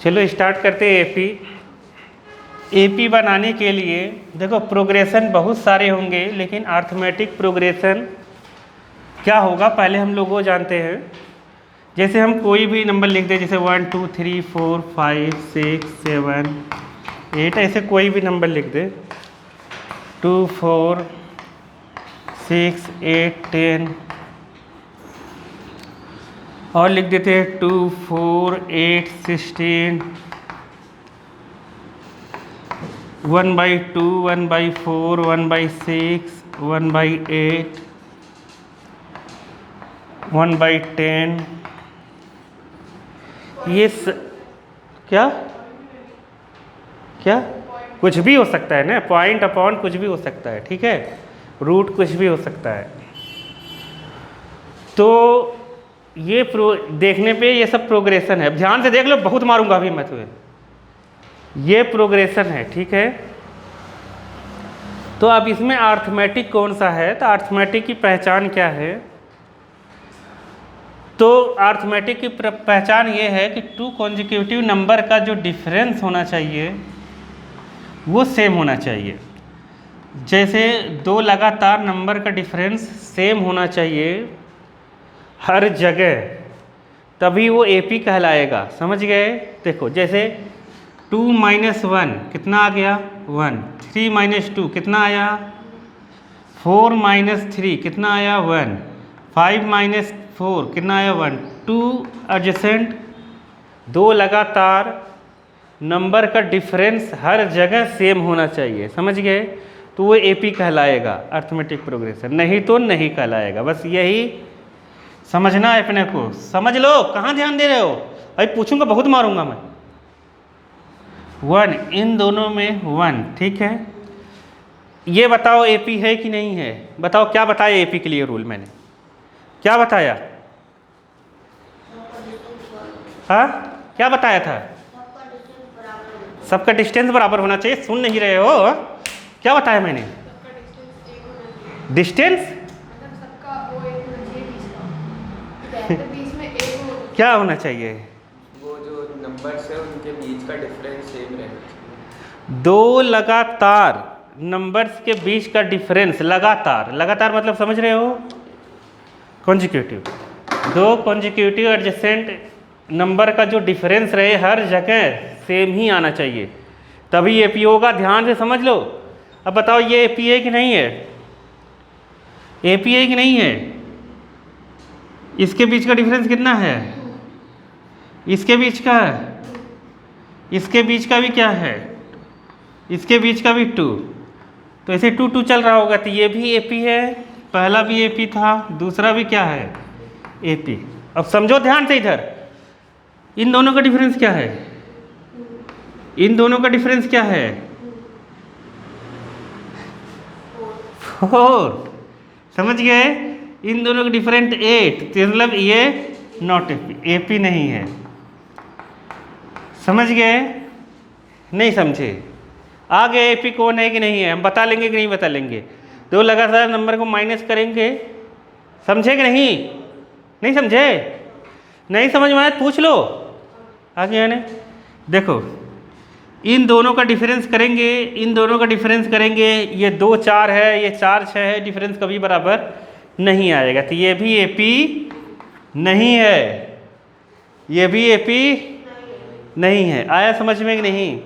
चलो स्टार्ट करते हैं एपी। एपी बनाने के लिए देखो प्रोग्रेशन बहुत सारे होंगे, लेकिन अर्थमेटिक प्रोग्रेशन क्या होगा पहले हम लोग वो जानते हैं। जैसे हम कोई भी नंबर लिख दें, जैसे 1 2 3 4 5 6 7 8, ऐसे कोई भी नंबर लिख दे, 2 4 6 8 10, और लिख देते हैं 2 4 8 16, 1/2 1/4 1/6 1/8 1/10। ये क्या क्या कुछ भी हो सकता है ना, पॉइंट अपॉन कुछ भी हो सकता है, ठीक है, रूट कुछ भी हो सकता है। तो ये देखने पे ये सब प्रोग्रेशन है। ध्यान से देख लो, बहुत मारूंगा अभी मैं तुम्हें। ये प्रोग्रेशन है, ठीक है। तो अब इसमें अर्थमेटिक कौन सा है, तो अर्थमेटिक की पहचान क्या है? तो अर्थमेटिक की पहचान ये है कि टू कॉन्जिक्यूटिव नंबर का जो डिफरेंस होना चाहिए वो सेम होना चाहिए। जैसे दो लगातार नंबर का डिफरेंस सेम होना चाहिए हर जगह, तभी वो एपी कहलाएगा। समझ गए? देखो जैसे 2 - 1 कितना आ गया 1, 3 - 2 कितना आया 4 - 3 कितना आया 1, 5 - 4 कितना आया 1। टू एडजेसेंट दो लगातार नंबर का डिफरेंस हर जगह सेम होना चाहिए। समझ गए? तो वो एपी कहलाएगा, अर्थमेटिक प्रोग्रेशन, नहीं तो नहीं कहलाएगा। बस यही समझना है अपने को। समझ लो, कहाँ ध्यान दे रहे हो? अभी पूछूंगा, बहुत मारूंगा मैं। 1 इन दोनों में 1, ठीक है। ये बताओ एपी है कि नहीं है? बताओ क्या बताया एपी के लिए रूल मैंने, क्या बताया? हाँ क्या बताया था? सबका डिस्टेंस बराबर होना चाहिए। सुन नहीं रहे हो? क्या बताया मैंने? डिस्टेंस क्या होना चाहिए? वो जो नंबर्स है उनके बीच का डिफरेंस सेम रहना चाहिए। दो लगातार नंबर्स के बीच का डिफरेंस लगातार, लगातार मतलब समझ रहे हो? कॉन्जिक्यूटिव, दो कॉन्जिक्यूटिव एडजेसेंट नंबर का जो डिफरेंस रहे हर जगह सेम ही आना चाहिए, तभी एपी होगा। ध्यान से समझ लो। अब बताओ ये एपी है कि नहीं है? एपी है कि नहीं है? इसके बीच का डिफरेंस कितना है? इसके बीच का, इसके बीच का भी क्या है? इसके बीच का भी 2। तो ऐसे 2 2 चल रहा होगा, तो ये भी एपी है। पहला भी एपी था, दूसरा भी क्या है? एपी। अब समझो ध्यान से इधर, इन दोनों का डिफरेंस क्या है? इन दोनों का डिफरेंस क्या है? 4। समझ गए? इन दोनों का डिफरेंट 8, तो मतलब ये नॉट एपी, एपी नहीं है। समझ गए? नहीं समझे? आ गए एपी कौन है कि नहीं है? हम बता लेंगे कि नहीं बता लेंगे? दो लगातार नंबर को माइनस करेंगे। समझे कि नहीं? नहीं समझे? नहीं समझ में आया पूछ लो। आगे आने देखो, इन दोनों का डिफरेंस करेंगे, इन दोनों का डिफरेंस करेंगे। ये 2 4 है, ये 4 6 है, डिफरेंस कभी बराबर नहीं आएगा, तो ये भी एपी नहीं है, ये भी एपी नहीं है। आया समझ में कि नहीं?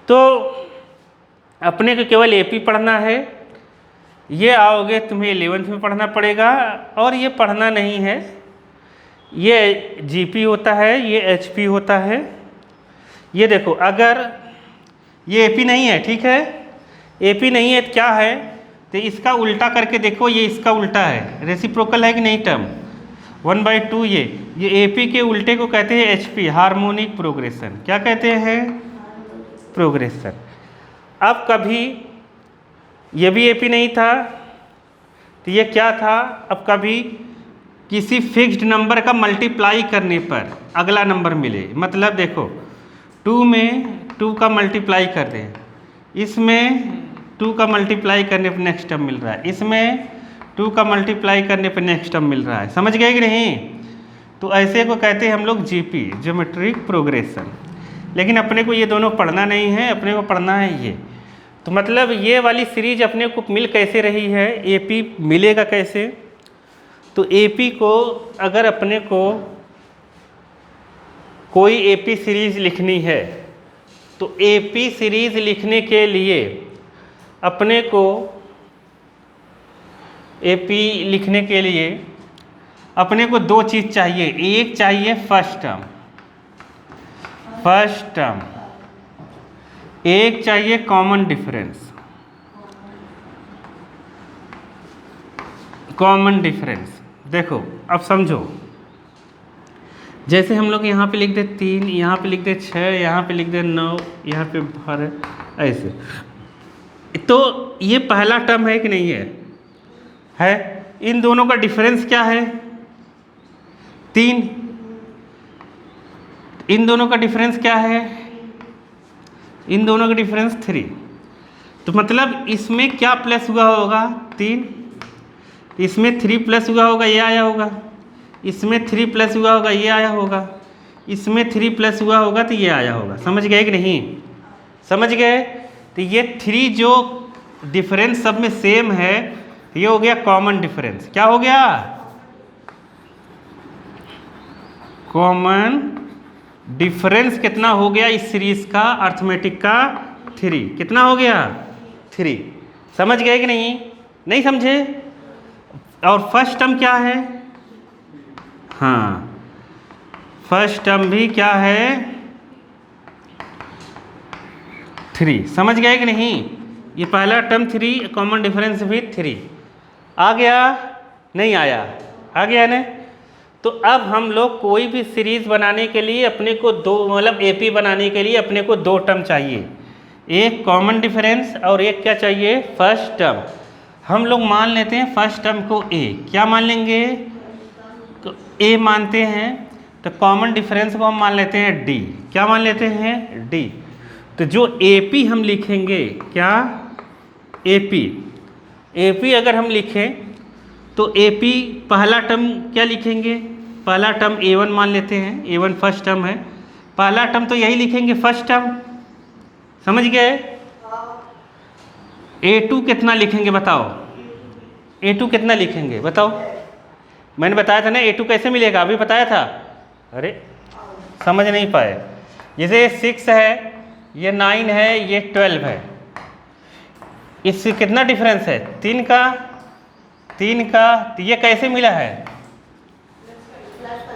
तो अपने को केवल एपी पढ़ना है। ये आओगे तुम्हें 11th में पढ़ना पड़ेगा, और ये पढ़ना नहीं है। ये जीपी होता है, ये एचपी होता है। ये देखो, अगर ये एपी नहीं है, ठीक है, एपी नहीं है तो क्या है? तो इसका उल्टा करके देखो, ये इसका उल्टा है, रेसिप्रोकल है कि नहीं टर्म? 1/2 ये एपी के उल्टे को कहते हैं एचपी, हार्मोनिक प्रोग्रेशन। क्या कहते हैं? प्रोग्रेशन। अब कभी ये भी एपी नहीं था, तो ये क्या था? अब कभी किसी फिक्स्ड नंबर का मल्टीप्लाई करने पर अगला नंबर मिले, मतलब देखो 2 में 2 का मल्टीप्लाई कर दें, इसमें 2 का मल्टीप्लाई करने पर नेक्स्ट टर्म मिल रहा है, इसमें 2 का मल्टीप्लाई करने पर नेक्स्ट टर्म मिल रहा है। समझ गए कि नहीं? तो ऐसे को कहते हैं हम लोग जीपी, ज्योमेट्रिक प्रोग्रेशन। लेकिन अपने को ये दोनों पढ़ना नहीं है, अपने को पढ़ना है ये। तो मतलब ये वाली सीरीज अपने को मिल कैसे रही है, एपी मिलेगा कैसे। तो एपी को अगर अपने को कोई एपी सीरीज लिखनी है तो एपी सीरीज लिखने के लिए अपने को एपी लिखने के लिए अपने को दो चीज़ चाहिए। एक चाहिए फर्स्ट टर्म, एक चाहिए कॉमन डिफरेंस। देखो अब समझो, जैसे हम लोग यहाँ पे लिख दे 3, यहाँ पे लिख दे 6, यहाँ पे लिख दे 9, यहाँ पे भर ऐसे। तो ये पहला टर्म है कि नहीं है? इन दोनों का डिफरेंस क्या है? 3। इन दोनों का डिफरेंस क्या है? इन दोनों का डिफरेंस 3। तो मतलब इसमें क्या प्लस हुआ होगा? 3। इसमें 3 प्लस हुआ होगा, ये आया होगा। इसमें 3 प्लस हुआ होगा, ये आया होगा। इसमें 3 प्लस हुआ होगा तो ये आया होगा। समझ गए कि नहीं? समझ गए? तो ये 3 जो डिफरेंस सब में सेम है, ये हो गया कॉमन डिफरेंस। क्या हो गया? कॉमन डिफरेंस कितना हो गया इस सीरीज का, अर्थमेटिक का? 3। कितना हो गया? 3। समझ गए कि नहीं? नहीं समझे? और फर्स्ट टर्म क्या है? हाँ, फर्स्ट टर्म भी क्या है? 3। समझ गए कि नहीं? ये पहला टर्म 3, कॉमन डिफरेंस भी 3। आ गया? नहीं आया? आ गया ना? तो अब हम लोग कोई भी सीरीज बनाने के लिए अपने को दो, मतलब एपी बनाने के लिए अपने को 2 टर्म चाहिए। एक कॉमन डिफरेंस और एक क्या चाहिए? First term. हम लोग मान लेते हैं फर्स्ट टर्म को ए। क्या मान लेंगे? तो ए मानते हैं। तो कॉमन डिफरेंस को हम मान लेते हैं डी। क्या मान लेते हैं? डी। तो जो एपी हम लिखेंगे, क्या? एपी अगर हम लिखें तो एपी पहला टर्म क्या लिखेंगे? पहला टर्म A1 मान लेते हैं। A1 फर्स्ट टर्म है। पहला टर्म तो यही लिखेंगे, फर्स्ट टर्म। समझ गए? A2 कितना लिखेंगे बताओ? A2 कितना लिखेंगे बताओ? मैंने बताया था ना A2 कैसे मिलेगा, अभी बताया था। अरे समझ नहीं पाए। जैसे ये 6 है, ये 9 है, ये 12 है। इससे कितना डिफरेंस है? 3 का। तो ये कैसे मिला है?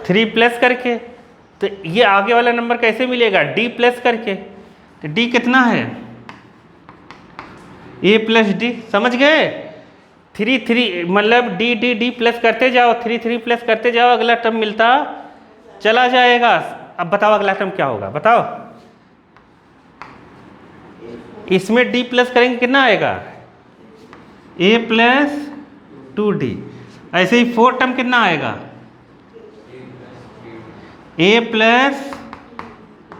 3 प्लस करके। तो ये आगे वाला नंबर कैसे मिलेगा? D प्लस करके। तो D कितना है? A plus D। समझ गए? 3 मतलब D प्लस करते जाओ, 3 प्लस करते जाओ, अगला टर्म मिलता चला जाएगा। अब बताओ अगला टर्म क्या होगा? बताओ। इसमें D प्लस करेंगे कितना आएगा? A plus 2D। ऐसे ही 4 टर्म कितना आएगा? A plus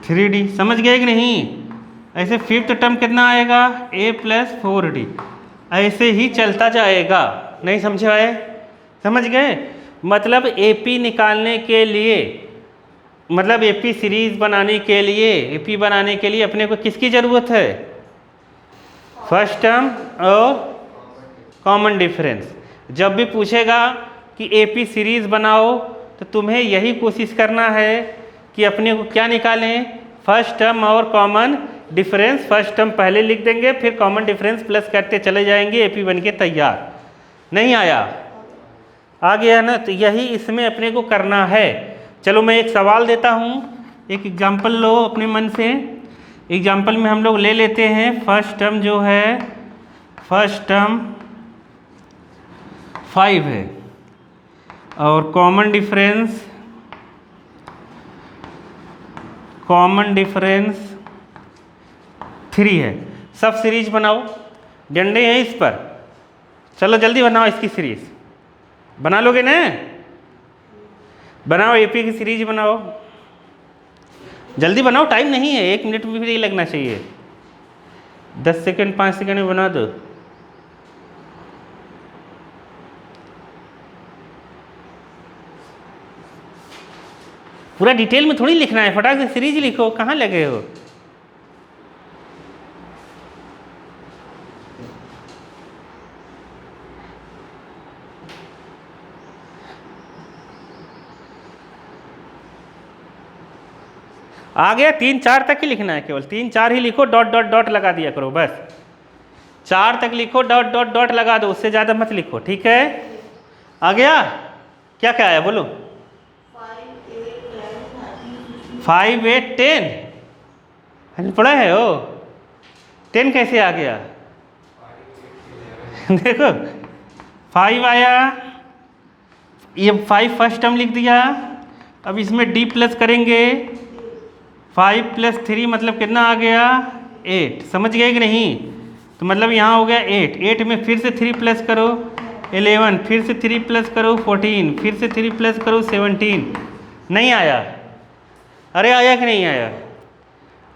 3D। समझ गए कि नहीं? ऐसे 5th टर्म कितना आएगा? A plus 4D। ऐसे ही चलता जाएगा। नहीं समझे भाई? समझ गए? मतलब एपी निकालने के लिए, मतलब एपी सीरीज बनाने के लिए, एपी बनाने के लिए अपने को किसकी ज़रूरत है? फर्स्ट टर्म और कॉमन डिफरेंस। जब भी पूछेगा कि एपी सीरीज बनाओ तो तुम्हें यही कोशिश करना है कि अपने को क्या निकालें? फर्स्ट टर्म और कॉमन डिफरेंस। फर्स्ट टर्म पहले लिख देंगे, फिर कॉमन डिफरेंस प्लस करते चले जाएंगे, एपी बन के तैयार। नहीं आया? आ गया ना? तो यही इसमें अपने को करना है। चलो मैं एक सवाल देता हूँ, एक एग्जाम्पल लो अपने मन से। एग्जाम्पल में हम लोग ले लेते हैं फर्स्ट टर्म जो है, फर्स्ट टर्म 5 है और कॉमन डिफरेंस 3 है। सब सीरीज बनाओ, डंडे हैं इस पर। चलो जल्दी बनाओ इसकी सीरीज। बना लोगे ना? बनाओ, एपी की सीरीज बनाओ, जल्दी बनाओ, टाइम नहीं है, 1 मिनट भी नहीं लगना चाहिए। 10 सेकंड 5 सेकंड में बना दो। पूरा डिटेल में थोड़ी लिखना है, फटाक से सीरीज लिखो, कहाँ लगे हो। आ गया, 3 4 तक ही लिखना है, केवल 3 4 ही लिखो, डॉट डॉट डॉट लगा दिया करो बस। 4 तक लिखो, डॉट डॉट डॉट लगा दो, उससे ज़्यादा मत लिखो, ठीक है। आ गया, क्या क्या आया बोलो। 5 8 10 पढ़ा है वो, 10 कैसे आ गया देखो 5 आया, ये 5 फर्स्ट टर्म लिख दिया। अब इसमें डी प्लस करेंगे, 5 + 3 मतलब कितना आ गया 8, समझ गए कि नहीं। तो मतलब यहाँ हो गया 8, 8 में फिर से 3 प्लस करो 11, फिर से 3 प्लस करो 14, फिर से 3 प्लस करो 17। नहीं आया, अरे आया कि नहीं आया,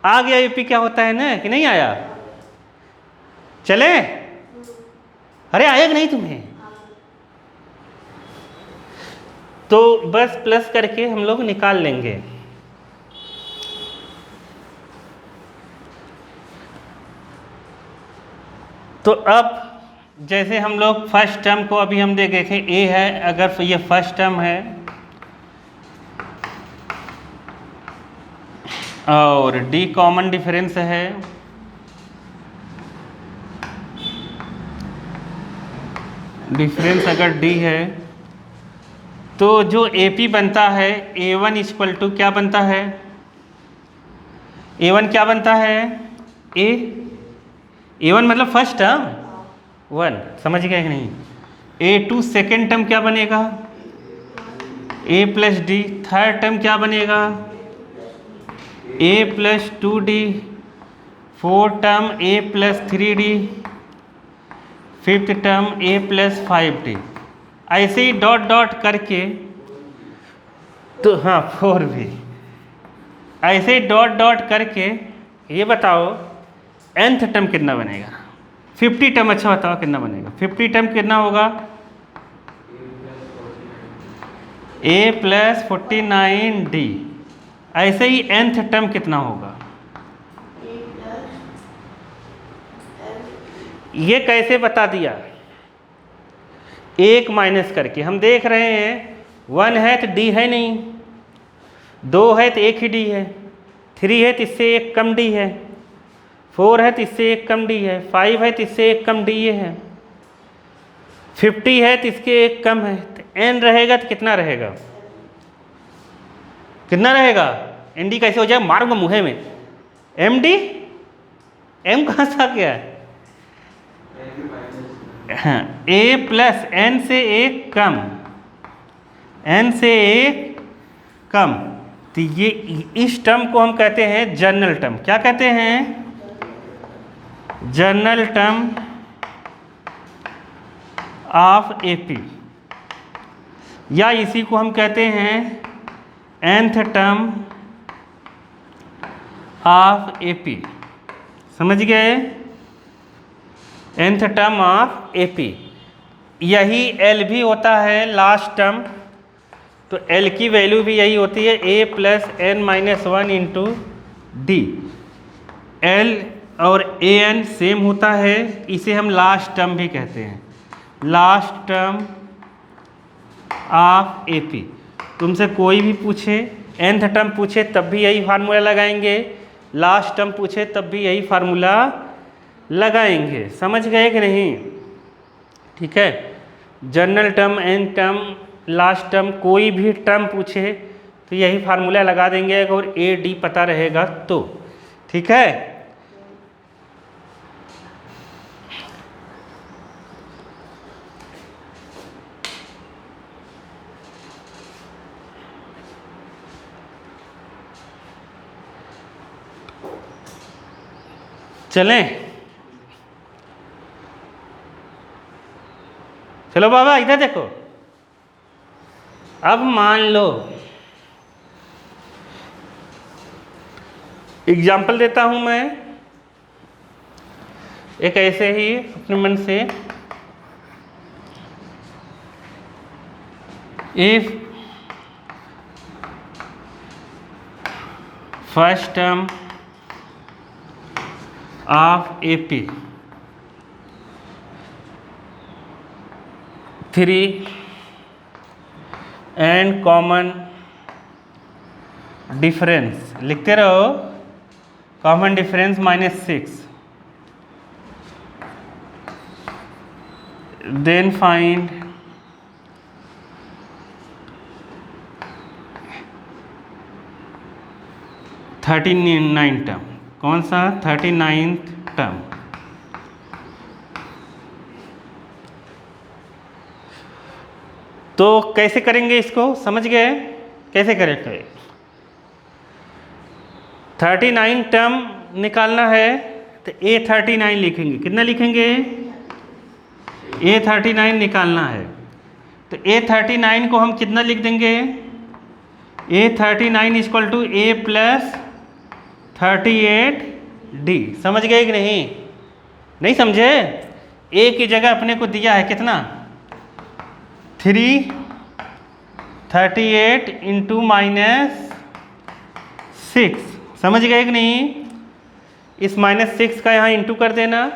आ गया यूपी क्या होता है ना कि नहीं आया। चले, अरे आया कि नहीं तुम्हें। तो बस प्लस करके हम लोग निकाल लेंगे। तो अब जैसे हम लोग फर्स्ट टर्म को अभी हम देखें, ए है, अगर ये फर्स्ट टर्म है और डी कॉमन डिफरेंस है, डिफरेंस अगर डी है तो जो AP बनता है A1 = क्या बनता है, A1 क्या बनता है, A1 मतलब फर्स्ट टर्म 1, समझ गए कि नहीं। A2 सेकेंड टर्म क्या बनेगा, A + D, थर्ड टर्म क्या बनेगा, A + 2D, fourth term A + 3D, fifth term A + 5D। ऐसे ही डॉट डॉट करके, तो हाँ 4 भी ऐसे ही डॉट डॉट करके ये बताओ nth टर्म कितना बनेगा, 50 टर्म, अच्छा बताओ कितना बनेगा, 50 टर्म कितना होगा, A + 49D। ऐसे ही nth टर्म कितना होगा, ये कैसे बता दिया, 1 माइनस करके। हम देख रहे हैं 1 है तो D है नहीं, 2 है तो एक ही D है, 3 है तो इससे एक कम D है, 4 है तो इससे एक कम D है, 5 है तो इससे एक कम D ये है, 50 है तो इसके एक कम है, तो n रहेगा तो कितना रहेगा, कितना रहेगा, ND कैसे हो जाए, मारूंगा मुँह में, MD, M कहाँ से आ गया है, हाँ A + n से एक कम, n से एक कम। तो ये इस टर्म को हम कहते हैं जनरल टर्म, क्या कहते हैं, जनरल टर्म ऑफ AP, या इसी को हम कहते हैं nth टर्म ऑफ AP, समझ गए, nth टर्म ऑफ AP। यही L भी होता है लास्ट टर्म, तो L की वैल्यू भी यही होती है A + n - 1 × D। L और AN सेम होता है, इसे हम लास्ट टर्म भी कहते हैं, लास्ट टर्म ऑफ AP। तुमसे कोई भी पूछे, nth टर्म पूछे तब भी यही फार्मूला लगाएंगे, लास्ट टर्म पूछे तब भी यही फार्मूला लगाएंगे, समझ गए कि नहीं, ठीक है। General term, n term, last term, कोई भी टर्म पूछे तो यही फार्मूला लगा देंगे और AD पता रहेगा तो, ठीक है। चलें, चलो बाबा इधर देखो। अब मान लो, एग्जाम्पल देता हूं मैं, एक ऐसे ही अपने मन से, if first term of AP 3 and common difference लिखते रहो, common difference -6, then find $39 term. कौन सा? 39th term. तो कैसे करेंगे इसको, समझ गए कैसे करेंगे? 39 टर्म निकालना है तो A39 लिखेंगे। कितना लिखेंगे? A39 निकालना है तो A39 को हम कितना लिख देंगे? A39 equal to A plus 38D। समझ गए कि नहीं? नहीं समझे? A की जगह अपने को दिया है कितना? 338 इंटू -6। समझ गए कि नहीं? इस -6 का यहाँ इंटू कर देना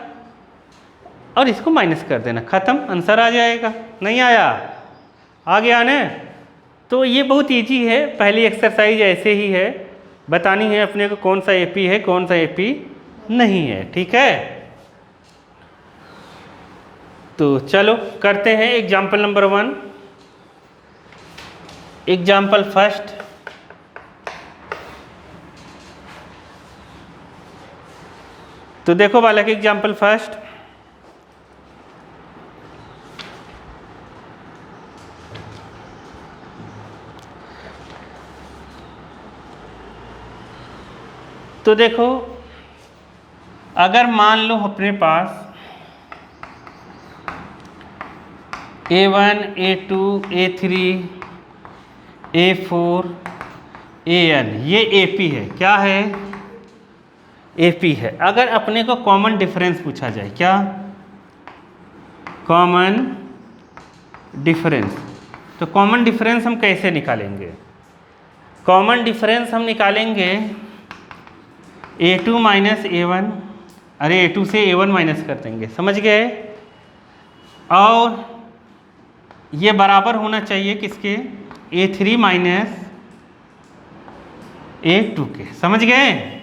और इसको माइनस कर देना, ख़त्म, आंसर आ जाएगा। नहीं आया? आ गया ना? तो ये बहुत इजी है, पहली एक्सरसाइज ऐसे ही है, बतानी है अपने को कौन सा AP है कौन सा AP नहीं है। ठीक है, तो चलो करते हैं एग्जाम्पल नंबर 1। एग्जाम्पल फर्स्ट, तो देखो बालक एग्जाम्पल फर्स्ट, तो देखो अगर मान लो अपने पास A1 A2 A3 A4 AN ये AP है। क्या है? AP है। अगर अपने को कॉमन डिफरेंस पूछा जाए, क्या कॉमन डिफरेंस, तो कॉमन डिफरेंस हम कैसे निकालेंगे? कॉमन डिफरेंस हम निकालेंगे A2 माइनस A1, अरे A2 से A1 माइनस कर देंगे। समझ गए? और ये बराबर होना चाहिए किसके? A3 माइनस A2 के। समझ गए?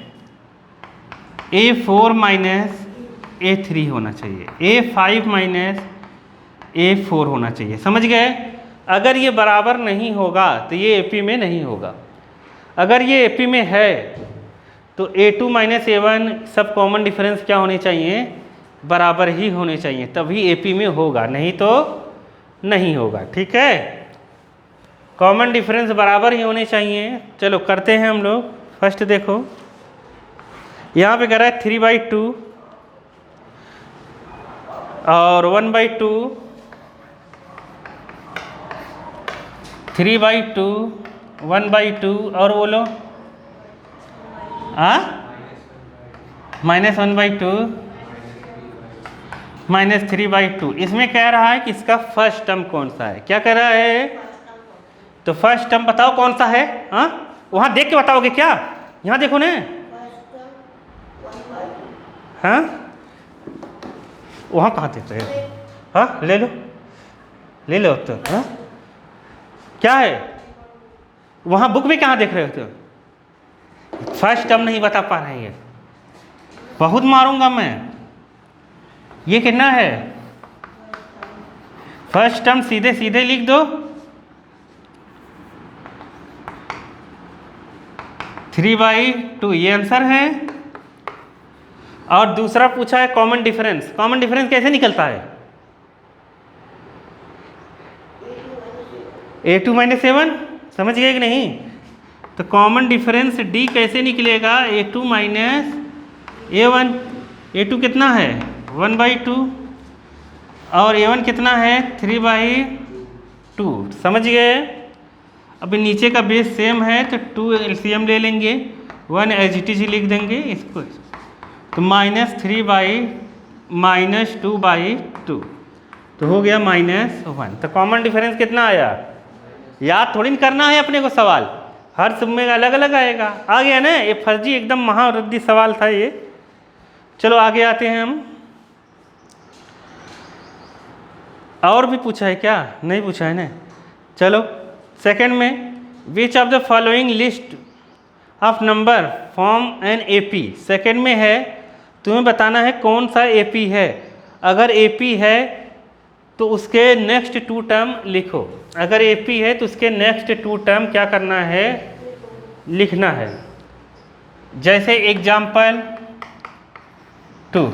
A4 माइनस A3 होना चाहिए, A5 माइनस A4 होना चाहिए। समझ गए? अगर ये बराबर नहीं होगा तो ये AP में नहीं होगा। अगर ये AP में है तो A2 माइनस A1 सब कॉमन डिफरेंस क्या होने चाहिए? बराबर ही होने चाहिए, तभी AP में होगा, नहीं तो नहीं होगा। ठीक है, कॉमन डिफरेंस बराबर ही होने चाहिए। चलो करते हैं हम लोग। फर्स्ट देखो यहाँ पे कह रहा है 3/2 और 1/2, 3/2 1/2 और बोलो -1/2 -3/2। इसमें कह रहा है कि इसका फर्स्ट टर्म कौन सा है। क्या कह रहा है? तो फर्स्ट टर्म बताओ कौन सा है। हाँ, वहाँ देख के बताओगे क्या? यहाँ देखो ना। हाँ, वहाँ कहाँ देख रहे हो? हाँ, ले लो तो। हाँ, क्या है वहाँ बुक में? कहाँ देख रहे हो तो? फर्स्ट टर्म नहीं बता पा रहे हैं, बहुत मारूंगा मैं। ये कितना है? फर्स्ट टर्म सीधे सीधे लिख दो, 3/2 ये आंसर है। और दूसरा पूछा है कॉमन डिफरेंस। कॉमन डिफरेंस कैसे निकलता है? A2 minus A1। समझ गए कि नहीं? तो कॉमन डिफरेंस D कैसे निकलेगा? A2 minus A1। A2 कितना है? 1/2 और A1 कितना है? 3/2। समझ गए? अभी नीचे का बेस सेम है तो 2 LCM ले लेंगे, 1 एज इट इज लिख देंगे इसको। तो -2/2 तो हो गया -1। तो कॉमन डिफरेंस कितना आया? याद थोड़ी ना करना है अपने को सवाल, हर सब में अलग अलग आएगा। आ गया ना, ये फर्जी एकदम महारद्दी सवाल था ये। चलो आगे आते हैं हम। और भी पूछा है क्या? नहीं पूछा है ना। चलो सेकंड में, विच of the following list of number form an AP. Second में है, तुम्हें बताना है कौन सा एपी है। अगर एपी है तो उसके नेक्स्ट 2 टर्म लिखो। अगर एपी है तो उसके नेक्स्ट 2 टर्म क्या करना है? लिखना है। जैसे एग्जाम्पल 2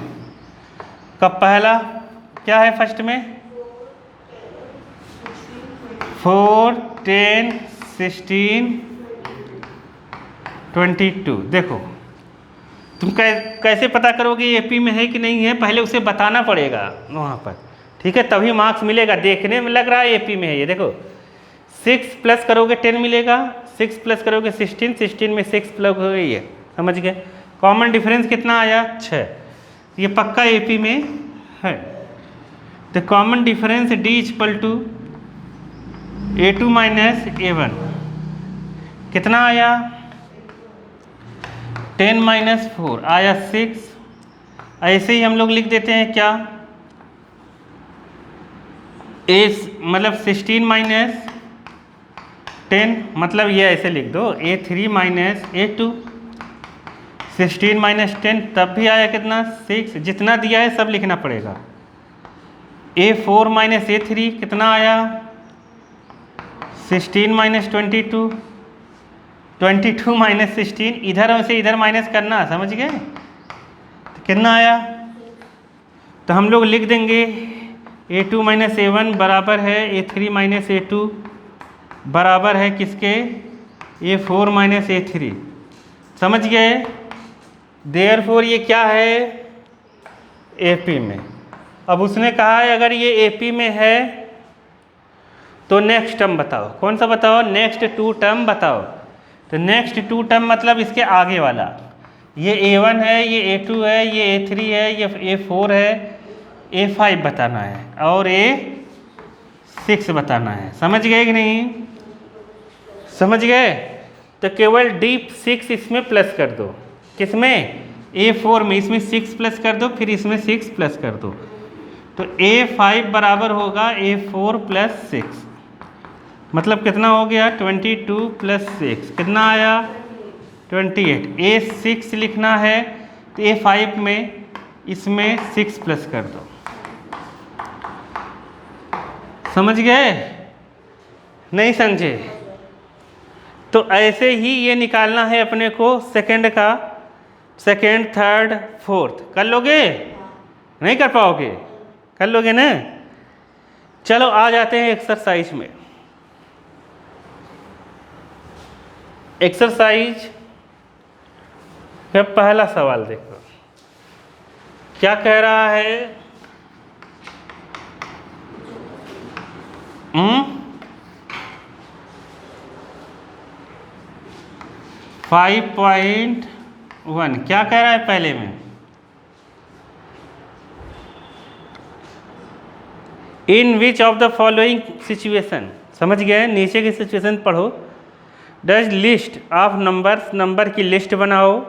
का पहला क्या है? फर्स्ट में 4, 10, 16, 22। देखो तुम कैसे पता करोगे एपी में है कि नहीं है? पहले उसे बताना पड़ेगा वहाँ पर, ठीक है, तभी मार्क्स मिलेगा। देखने में लग रहा है एपी में है ये। देखो 6 प्लस करोगे 10 मिलेगा, 6 प्लस करोगे 16, 16 में 6 प्लस हो गई है। समझ गए? कॉमन डिफरेंस कितना आया? 6। ये पक्का एपी में है। The common difference D equal to A2 minus A1 कितना आया? 10 माइनस 4 आया 6। ऐसे ही हम लोग लिख देते हैं क्या? मतलब 16 माइनस 10, मतलब ये ऐसे लिख दो A3 माइनस A2। 16 माइनस 10 तब भी आया कितना? 6। जितना दिया है सब लिखना पड़ेगा। A4 माइनस A3 कितना आया? 16 माइनस 22, 22 माइनस 16, इधर से इधर माइनस करना। समझ गए? तो कितना आया? तो हम लोग लिख देंगे A2 माइनस A1 बराबर है A3 माइनस A2 बराबर है किसके? A4 minus A3। समझ गए? देयरफॉर ये क्या है? एपी में। अब उसने कहा है अगर ये एपी में है तो नेक्स्ट टर्म बताओ। कौन सा बताओ? नेक्स्ट 2 टर्म बताओ। तो नेक्स्ट 2 टर्म मतलब इसके आगे वाला। ये A1 है, ये A2 है, ये A3 है, ये A4 है, A5 बताना है और A6 बताना है। समझ गए कि नहीं? समझ गए? तो केवल D6 इसमें प्लस कर दो। किसमें? A4 में। इसमें 6 प्लस कर दो, फिर इसमें 6 प्लस कर दो। तो A5 बराबर होगा A4 प्लस 6। मतलब कितना हो गया? 22 प्लस 6 कितना आया? 28। A6 लिखना है तो A5 में इसमें 6 प्लस कर दो। समझ गए? नहीं समझे? तो ऐसे ही ये निकालना है अपने को सेकंड का, सेकंड, थर्ड, फोर्थ। कर लोगे? नहीं कर पाओगे? कर लोगे ना? चलो आ जाते हैं एक्सरसाइज में। एक्सरसाइज का पहला सवाल देखो क्या कह रहा है। 5.1 क्या कह रहा है पहले में? In which of the following situation. समझ गए? नीचे की सिचुएशन पढ़ो। Does list of numbers, number की लिस्ट बनाओ।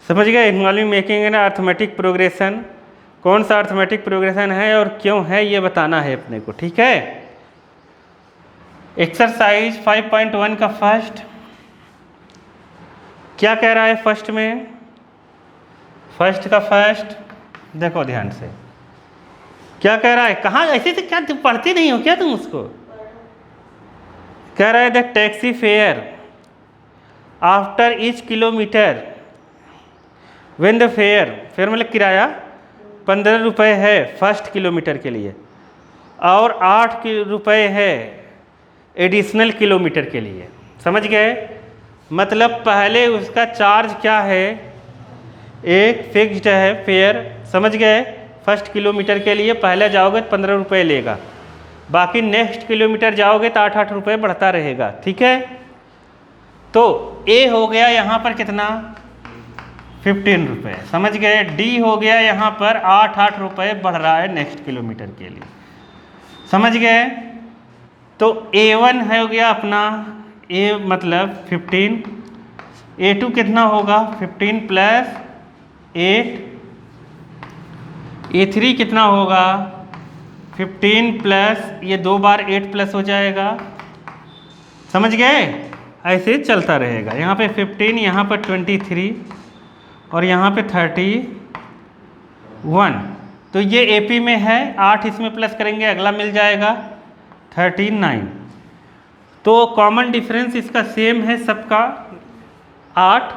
समझ गए? Involving making an arithmetic progression. कौन सा अर्थमेटिक प्रोग्रेशन है और क्यों है ये बताना है अपने को, ठीक है। एक्सरसाइज 5.1 का फर्स्ट क्या कह रहा है? फर्स्ट में, फर्स्ट का फर्स्ट देखो ध्यान से क्या कह रहा है। कहाँ ऐसे से क्या तुम पढ़ते नहीं हो क्या तुम उसको? कह रहा है the taxi fare after each kilometre when the fair, fair मतलब किराया 15 रुपये है फर्स्ट किलोमीटर के लिए और 8 रुपये है एडिशनल किलोमीटर के लिए। समझ गए? मतलब पहले उसका चार्ज क्या है? एक फिक्स्ड है फेयर। समझ गए? फर्स्ट किलोमीटर के लिए पहले जाओगे तो 15 रुपये लेगा, बाकी नेक्स्ट किलोमीटर जाओगे तो 8-8 रुपये बढ़ता रहेगा, ठीक है। तो ए हो गया यहाँ पर कितना? 15 रुपये। समझ गए? डी हो गया यहाँ पर 8-8 रुपये बढ़ रहा है नेक्स्ट किलोमीटर के लिए। समझ गए? तो A1 हो गया अपना ए मतलब 15, A2 कितना होगा 15 प्लस 8, A3 कितना होगा 15 प्लस ये 2 बार 8 प्लस हो जाएगा, समझ गए। ऐसे चलता रहेगा, यहाँ पे 15, यहाँ पर 23 और यहाँ पे 31। तो ये AP में है, 8 इसमें प्लस करेंगे अगला मिल जाएगा 39। तो कॉमन डिफरेंस इसका सेम है सबका 8,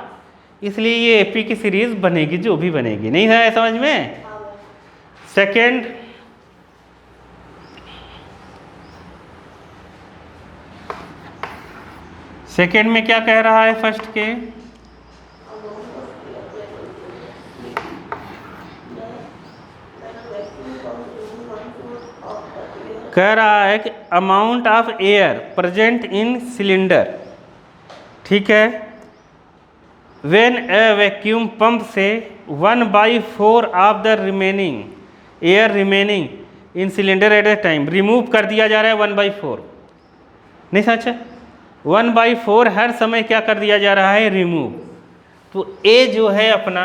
इसलिए ये AP की सीरीज बनेगी जो भी बनेगी। नहीं है समझ में। सेकेंड में क्या कह रहा है फर्स्ट के, कह रहा है कि amount of air present in cylinder, ठीक है, व्हेन ए वैक्यूम पंप से 1/4 of the remaining air remaining in cylinder eight A time remove कर दिया जा रहा है 1/4, नहीं सच है, 1/4 हर समय क्या कर दिया जा रहा है रिमूव। तो ए जो है अपना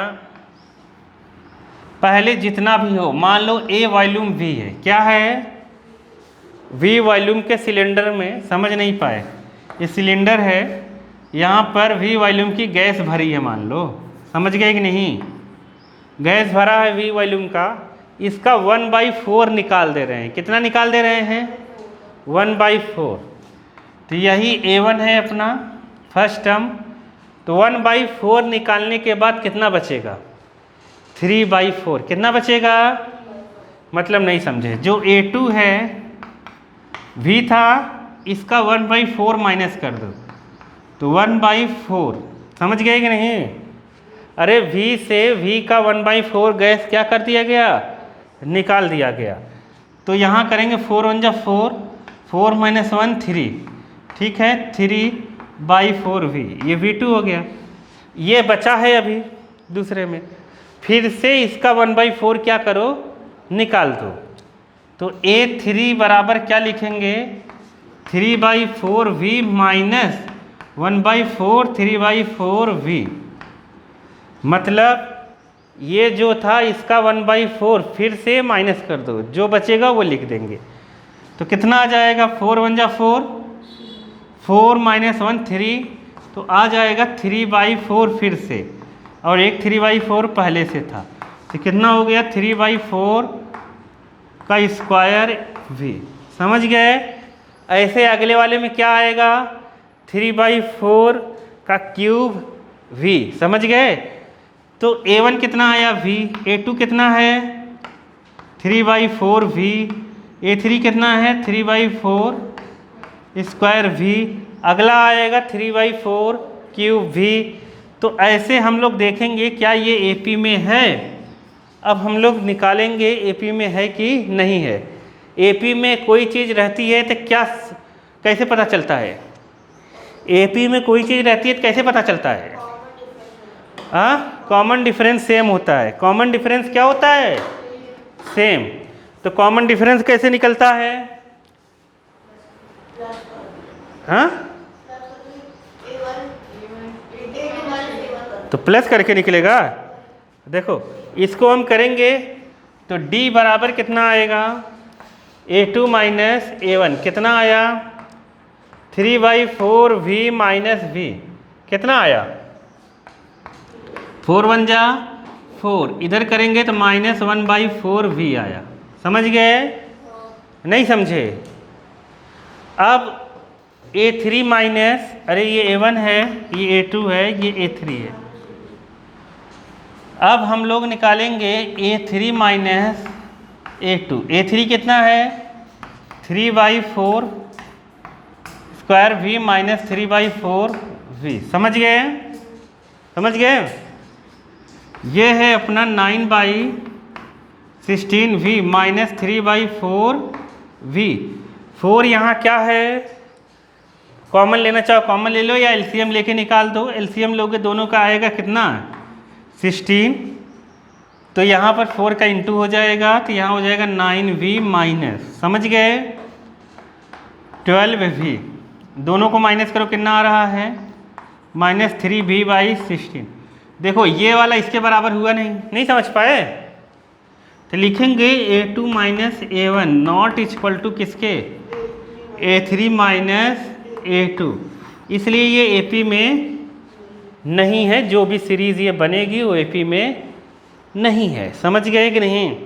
पहले जितना भी हो, मान लो ए वॉल्यूम वी है, क्या है वी वॉल्यूम के सिलेंडर में, समझ नहीं पाए, ये सिलेंडर है, यहाँ पर वी वॉल्यूम की गैस भरी है मान लो, समझ गए कि नहीं, गैस भरा है वी वॉल्यूम का, इसका 1/4 निकाल दे रहे हैं। कितना निकाल दे रहे हैं 1/4। तो यही A1 है अपना फर्स्ट टर्म। तो 1/4 निकालने के बाद कितना बचेगा 3/4, कितना बचेगा, मतलब नहीं समझे, जो A2 है V था इसका 1/4 माइनस कर दो तो 1/4, समझ गए कि नहीं। अरे V से V का 1/4 गैस क्या कर दिया गया, निकाल दिया गया। तो यहाँ करेंगे 4 1 जा 4, 4 - 1 3, ठीक है, 3/4V, ये V2 हो गया। ये बचा है अभी दूसरे में, फिर से इसका 1/4 क्या करो निकाल दो। तो A3 बराबर क्या लिखेंगे 3/4V माइनस 1/4 3/4V, मतलब ये जो था इसका 1/4 फिर से माइनस कर दो, जो बचेगा वो लिख देंगे। तो कितना आ जाएगा 4 1 जा 4, 4 - 1 3, तो आ जाएगा 3/4 फिर से, और एक 3/4 पहले से था, तो कितना हो गया 3/4 का स्क्वायर V, समझ गए। ऐसे अगले वाले में क्या आएगा 3/4 का क्यूब V, समझ गए। तो A1 कितना आया V, A2 कितना है 3/4V, A3 कितना है 3/4 स्क्वायर V, अगला आएगा 3/4 क्यूब V। तो ऐसे हम लोग देखेंगे क्या ये AP में है। अब हम लोग निकालेंगे AP में है कि नहीं है। AP में कोई चीज़ रहती है तो क्या कैसे पता चलता है, AP में कोई चीज़ रहती है तो कैसे पता चलता है, हाँ, कॉमन डिफरेंस सेम होता है। कॉमन डिफरेंस क्या होता है सेम। तो कॉमन डिफरेंस कैसे निकलता है, हाँ, तो प्लस करके निकलेगा। देखो इसको हम करेंगे तो D बराबर कितना आएगा A2 माइनस A1, कितना आया 3/4V माइनस V, कितना आया 4 1 जा 4, इधर करेंगे तो -1/4V आया, समझ गए नहीं समझे। अब A3 माइनस, अरे ये A1 है, ये A2 है, ये A3 है। अब हम लोग निकालेंगे A3 माइनस A2, A3 कितना है 3/4 स्क्वायर V माइनस 3/4V, समझ गए, समझ गए। ये है अपना 9/16V माइनस 3/4V। 4 यहाँ क्या है, कॉमन लेना चाहो कॉमन ले लो या एलसीएम लेके निकाल दो। एलसीएम लोगे दोनों का आएगा कितना 16, तो यहाँ पर 4 का इंटू हो जाएगा, तो यहाँ हो जाएगा 9V माइनस, समझ गए 12V। दोनों को माइनस करो, कितना आ रहा है -3b/16। देखो ये वाला इसके बराबर हुआ नहीं समझ पाए, तो लिखेंगे a2 - a1 not equal to किसके, a3 - a2। इसलिए ये AP में नहीं है, जो भी सीरीज ये बनेगी वो AP में नहीं है। समझ गए कि नहीं,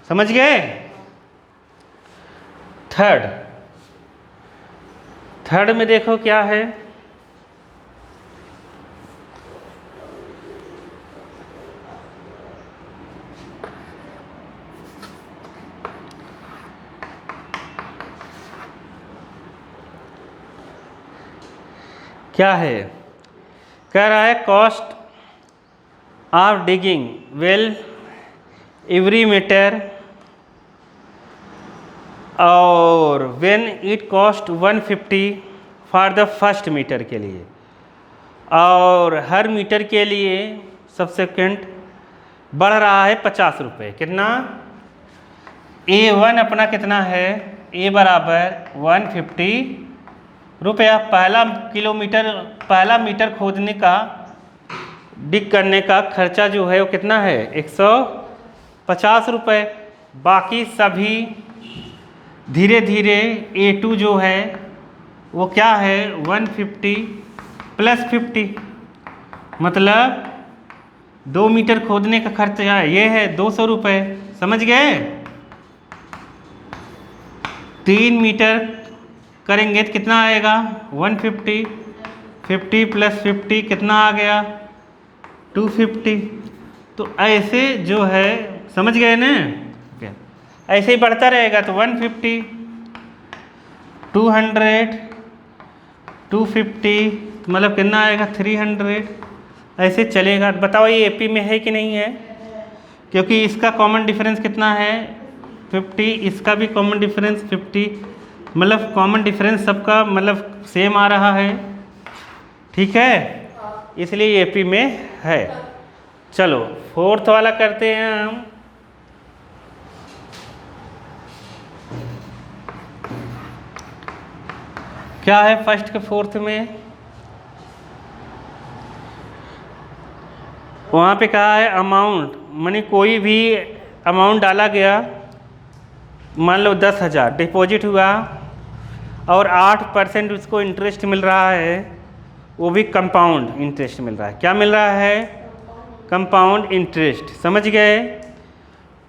समझ गए। थर्ड में देखो क्या है, क्या है, कह रहा है cost of digging well every metre और when it cost 150 for the first metre के लिए, और हर मीटर के लिए सबसेक्वेंट बढ़ रहा है 50 रुपये। कितना, A1 अपना कितना है, A बराबर 150 रुपया। पहला मीटर खोदने का, डिग करने का खर्चा जो है वो कितना है, 150 रुपये। बाकी सभी धीरे धीरे A2 जो है वो क्या है, 150 + 50, मतलब 2 मीटर खोदने का खर्चा ये है 200 रुपये। समझ गए। 3 मीटर करेंगे तो कितना आएगा, 150, 50 + 50 कितना आ गया, 250। तो ऐसे जो है, समझ गए ना, ऐसे ही बढ़ता रहेगा। तो 150, 200, 250, मतलब कितना आएगा, 300। ऐसे चलेगा। बताओ ये AP में है कि नहीं है, क्योंकि इसका कॉमन डिफरेंस कितना है, 50, इसका भी कॉमन डिफरेंस 50, मतलब कॉमन डिफरेंस सबका मतलब सेम आ रहा है। ठीक है, इसलिए AP में है। चलो 4th वाला करते हैं हम। क्या है फर्स्ट के 4th में, वहाँ पे कहा है अमाउंट, माने कोई भी अमाउंट डाला गया, मान लो 10,000 डिपॉजिट हुआ और 8% उसको इंटरेस्ट मिल रहा है, वो भी कंपाउंड इंटरेस्ट मिल रहा है। क्या मिल रहा है, कंपाउंड इंटरेस्ट। समझ गए।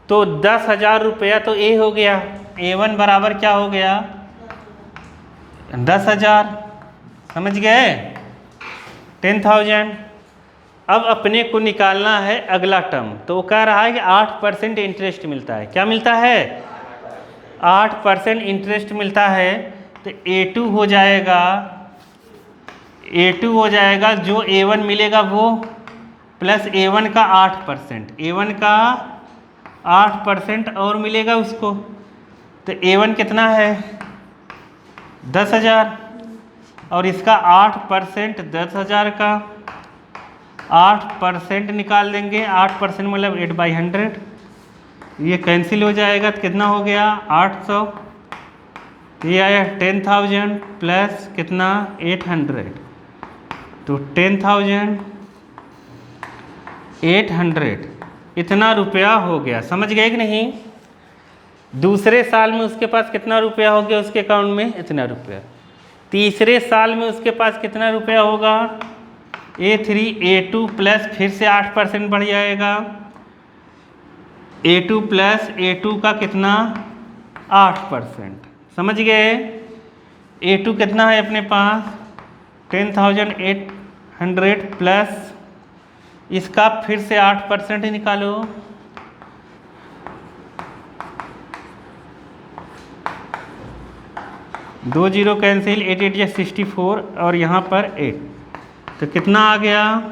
तो 10,000 रुपया तो A हो गया, A1 बराबर क्या हो गया, 10,000। समझ गए, 10,000। अब अपने को निकालना है अगला टर्म, तो वो कह रहा है कि 8% इंटरेस्ट मिलता है। क्या मिलता है, 8% इंटरेस्ट मिलता है। तो A2 हो जाएगा, A2 हो जाएगा जो A1 मिलेगा वो प्लस A1 का 8%, A1 का 8% और मिलेगा उसको। तो A1 कितना है, 10,000, और इसका 8% 10,000 का 8% निकाल देंगे। 8% मतलब 8/100, ये कैंसिल हो जाएगा तो कितना हो गया, 800। ये आया 10,000 प्लस कितना, 800, तो 10,800 इतना रुपया हो गया। समझ गए कि नहीं। दूसरे साल में उसके पास कितना रुपया हो गया, उसके अकाउंट में इतना रुपया। तीसरे साल में उसके पास कितना रुपया होगा, A3 A2 प्लस फिर से 8% बढ़ जाएगा, A2 प्लस A2 का कितना, 8%। समझ गए। A2 कितना है अपने पास, 10,800 प्लस इसका फिर से 8% ही निकालो, दो जीरो कैंसिल, 8 8 या 64 और यहाँ पर 8, तो कितना आ गया,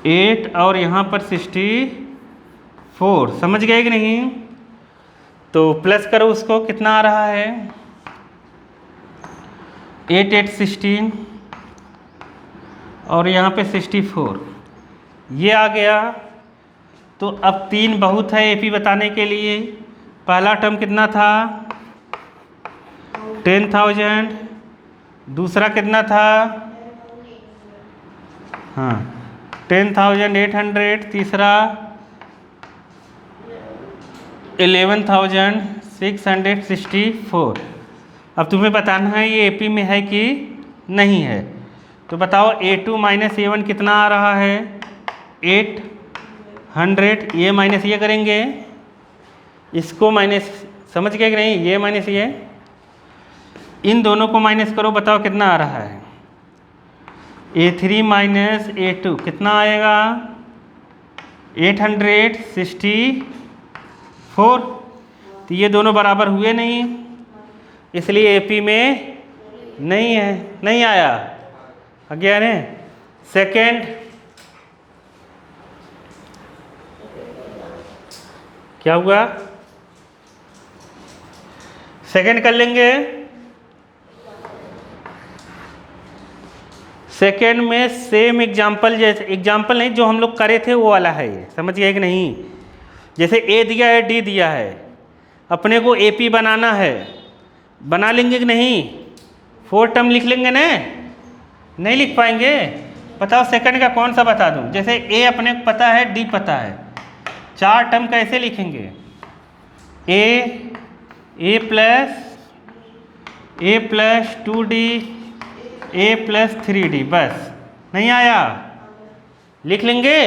8 और यहाँ पर 64। समझ गए कि नहीं। तो प्लस करो उसको, कितना आ रहा है, 8 8 16 और यहाँ पे 64, ये आ गया। तो अब 3 बहुत है AP बताने के लिए। पहला टर्म कितना था, 10,000, दूसरा कितना था, हाँ 10,800, तीसरा 11,664। अब तुम्हें बताना है ये एपी में है कि नहीं है। तो बताओ A2 माइनस A1 कितना आ रहा है, 800। ये माइनस ये करेंगे, इसको माइनस, समझ गए कि नहीं, ये माइनस ये, इन दोनों को माइनस करो, बताओ कितना आ रहा है। A3 माइनस A2 कितना आएगा, 864। तो ये दोनों बराबर हुए नहीं, इसलिए एपी में नहीं है, नहीं आया। अगेन है सेकेंड, क्या हुआ, सेकेंड कर लेंगे। सेकेंड में सेम एग्जाम्पल, जैसे एग्जाम्पल नहीं जो हम लोग करे थे वो वाला है ये, समझ गए कि नहीं। जैसे ए दिया है, डी दिया है, अपने को एपी बनाना है, बना लेंगे कि नहीं, 4 टर्म लिख लेंगे ना, नहीं लिख पाएंगे। बताओ सेकंड का कौन सा बता दूं। जैसे ए अपने को पता है, डी पता है, 4 टर्म कैसे लिखेंगे, ए प्लस 2D, ए प्लस 3D, बस। नहीं आया, लिख लेंगे।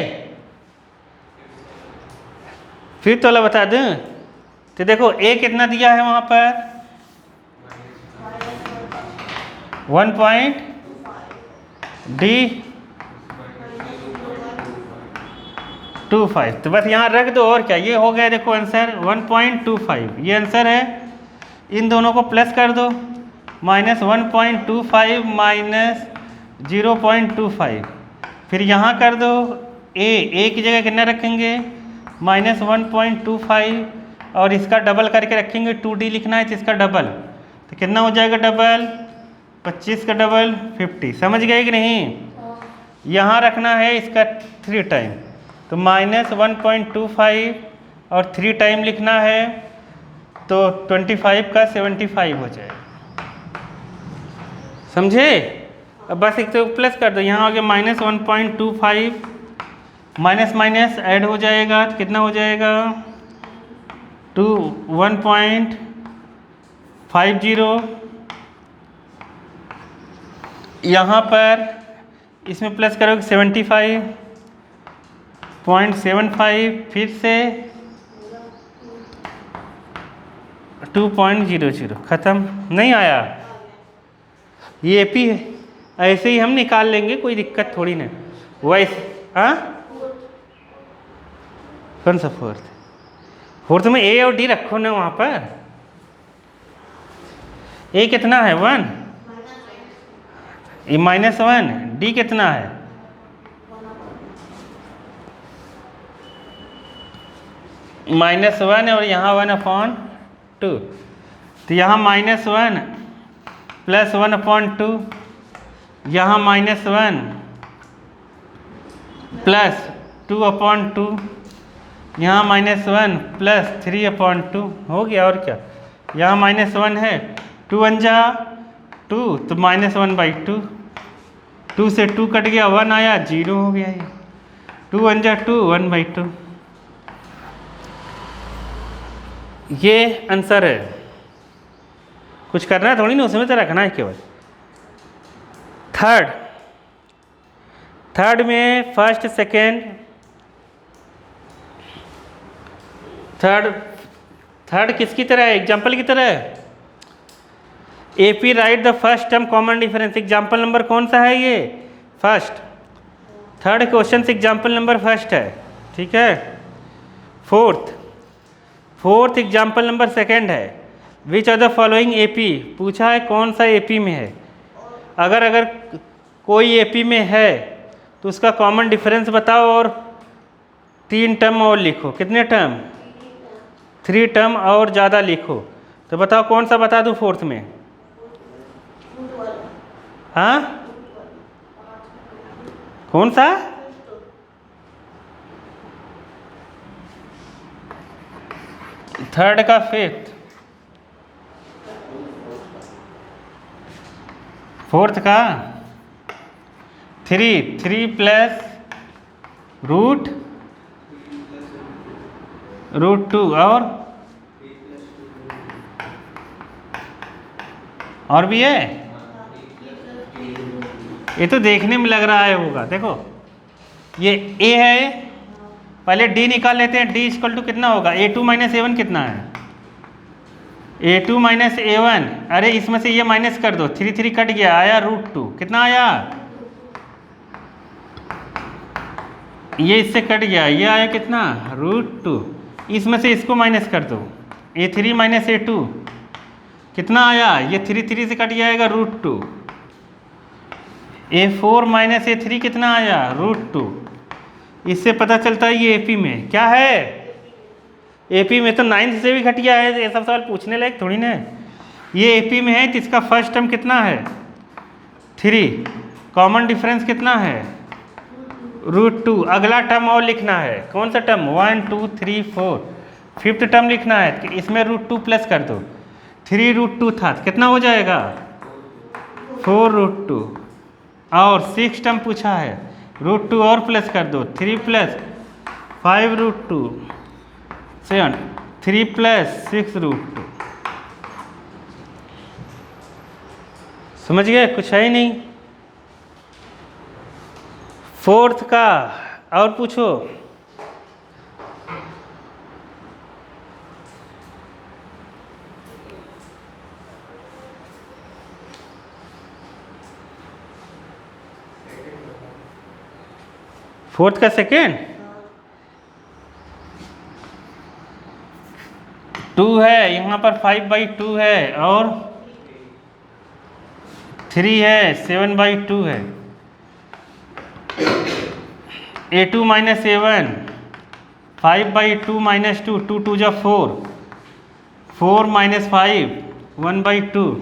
फिर तो बता दूं, तो देखो ए कितना दिया है वहां पर, 1 पॉइंट, डी 25। तो बस यहाँ रख दो, और क्या, ये हो गया देखो आंसर 1.25, ये आंसर है। इन दोनों को प्लस कर दो, माइनस 1.25 माइनस 0.25, फिर यहाँ कर दो, ए की जगह कितना रखेंगे, माइनस 1.25, और इसका डबल करके रखेंगे, 2D लिखना है तो इसका डबल, तो कितना हो जाएगा डबल, 25 का डबल 50। समझ गए कि नहीं। यहाँ रखना है इसका 3 टाइम, तो माइनस 1.25 और 3 टाइम लिखना है, तो 25 का 75 हो जाएगा। समझे। अब बस एक तो प्लस कर दो, यहाँ आ गया माइनस 1.25, माइनस माइनस ऐड हो जाएगा तो कितना हो जाएगा, 1.50। यहाँ पर इसमें प्लस करोगे 75.75, फिर से 2.00, ख़त्म। नहीं आया, ये एपी है, ऐसे ही हम निकाल लेंगे, कोई दिक्कत थोड़ी ना। वैसे हाँ, कौन सा फोर्थ में ए और डी रखो ना वहाँ पर। ए कितना है 1, ये -1, डी कितना है, -1, और यहाँ 1/2, तो यहाँ -1 प्लस 1/2, यहाँ -1 प्लस 2/2, यहाँ -1 प्लस 3/2, हो गया। और क्या, यहाँ -1 है, 2 1 जा 2, तो -1/2, 2 से 2 कट गया, 1 आया, 0 हो गया। ये 2 1 जा 2, 1/2, ये आंसर है। कुछ करना है थोड़ी ना, उसमें तो रखना है केवल। थर्ड में फर्स्ट सेकेंड, थर्ड किसकी तरह है, एग्जाम्पल की तरह है। AP write the first term common difference, example number कौन सा है ये, फर्स्ट। थर्ड क्वेश्चन से एग्जाम्पल नंबर फर्स्ट है, ठीक है। फोर्थ एग्जाम्पल नंबर सेकेंड है। Which are the following AP, पूछा है कौन सा एपी में है। अगर कोई एपी में है तो उसका कॉमन डिफरेंस बताओ, और 3 टर्म और लिखो। कितने टर्म, 3 टर्म और ज़्यादा लिखो। तो बताओ कौन सा बता दूँ फोर्थ में, हाँ कौन सा, थर्ड का फिफ्थ, फोर्थ का 3 प्लस रूट 2 और भी है। ये तो देखने में लग रहा है होगा। देखो ये a है, पहले d निकाल लेते हैं। d इक्वल टू कितना होगा, a2 माइनस a1 कितना है, a2 माइनस a1। अरे इसमें से ये माइनस कर दो, 3 कट गया, आया √2। कितना आया, ये इससे कट गया, ये आया कितना, √2। इसमें से इसको माइनस कर दो, a3 माइनस a2 कितना आया, ये 3 से कट जाएगा √2। a4 माइनस a3 कितना आया, √2। इससे पता चलता है ये AP में क्या है, AP में तो 9 से भी घट गया है। ये सब सवाल पूछने लायक थोड़ी ना है। ये AP में है तो इसका फर्स्ट टर्म कितना है, 3। कॉमन डिफरेंस कितना है, √2। अगला टर्म और लिखना है, कौन सा टर्म, 1 2 3 4। फिफ्थ टर्म लिखना है, तो इसमें √2 प्लस कर दो। 3 √2 था तो कितना हो जाएगा, 4 √2। और 6 टर्म पूछा है, √2 और प्लस कर दो, 3 प्लस 5 √2 7, 3 प्लस 6 √2। समझ गए, कुछ है ही नहीं। फोर्थ का और पूछो। फोर्थ का सेकेंड 2 है, यहाँ पर 5/2 है और 3 है, 7/2 है। a2 माइनस a1, 5/2 माइनस 2, 2 2 जा 4, 4 माइनस 5, 1/2।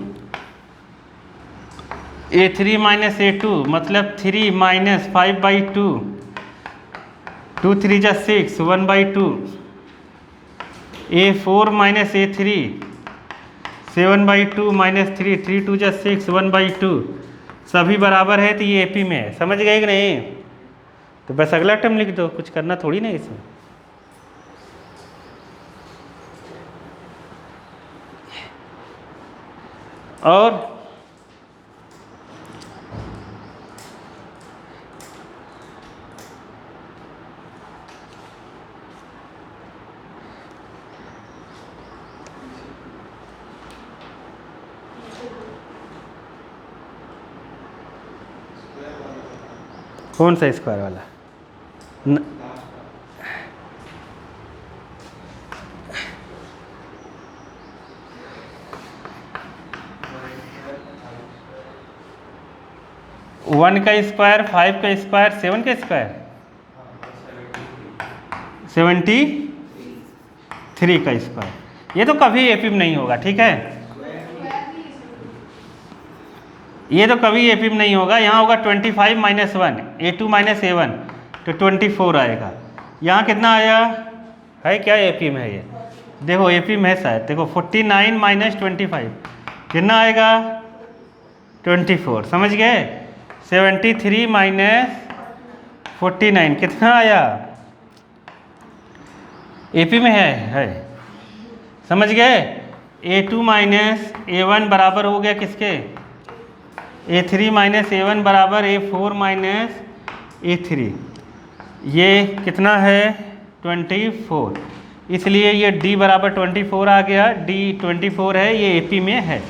a3 माइनस a2 मतलब 3 माइनस 5/2, 2 3 जा 6, 1/2। a4 माइनस a3, 7/2 माइनस 3, 3 2 जा 6, 1/2। सभी बराबर है तो ये AP में है। समझ गए कि नहीं, तो बस अगला टर्म लिख दो, कुछ करना थोड़ी ना इसमें। और कौन सा स्क्वायर वाला, वन का स्क्वायर, 5 का स्क्वायर, 7 का स्क्वायर, 73 का स्क्वायर। ये तो कभी AP में नहीं होगा, ठीक है, ये तो कभी AP में नहीं होगा। यहाँ होगा 25 माइनस 1, a2 माइनस a1 तो 24 आएगा। यहाँ कितना आया है, क्या AP में है ये, देखो AP में है शायद, देखो 49 माइनस 25 कितना आएगा, 24। समझ गए, 73 माइनस 49 कितना आया, AP में है। समझ गए, a2 माइनस a1 बराबर हो गया किसके, a3 माइनस a1 बराबर a4 माइनस a3। ये कितना है, 24। इसलिए ये D बराबर 24 आ गया, D 24 है, ये AP में है।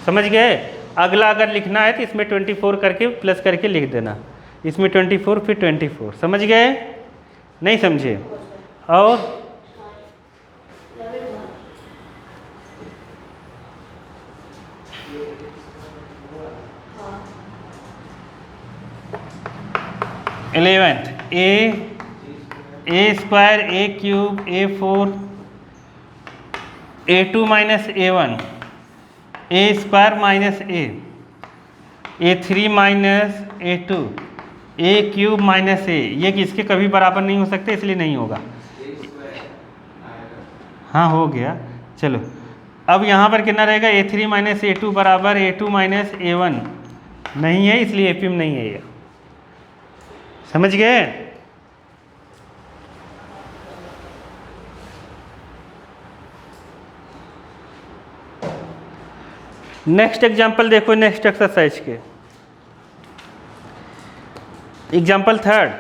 समझ गए। अगला अगर लिखना है तो इसमें 24 करके प्लस करके लिख देना, इसमें 24 फिर 24। समझ गए, नहीं समझे। और eleventh A square a cube a4 a2 minus a1 a square minus a3 minus a2 a cube minus a। ये किसके कभी बराबर नहीं हो सकते, इसलिए नहीं होगा। हाँ हो गया, चलो अब यहाँ पर कितना रहेगा, a3 माइनस a2 बराबर a2 माइनस a1 नहीं है, इसलिए एपी में नहीं है ये। समझ गए? नेक्स्ट एग्जाम्पल देखो, नेक्स्ट एक्सरसाइज के एग्जाम्पल थर्ड।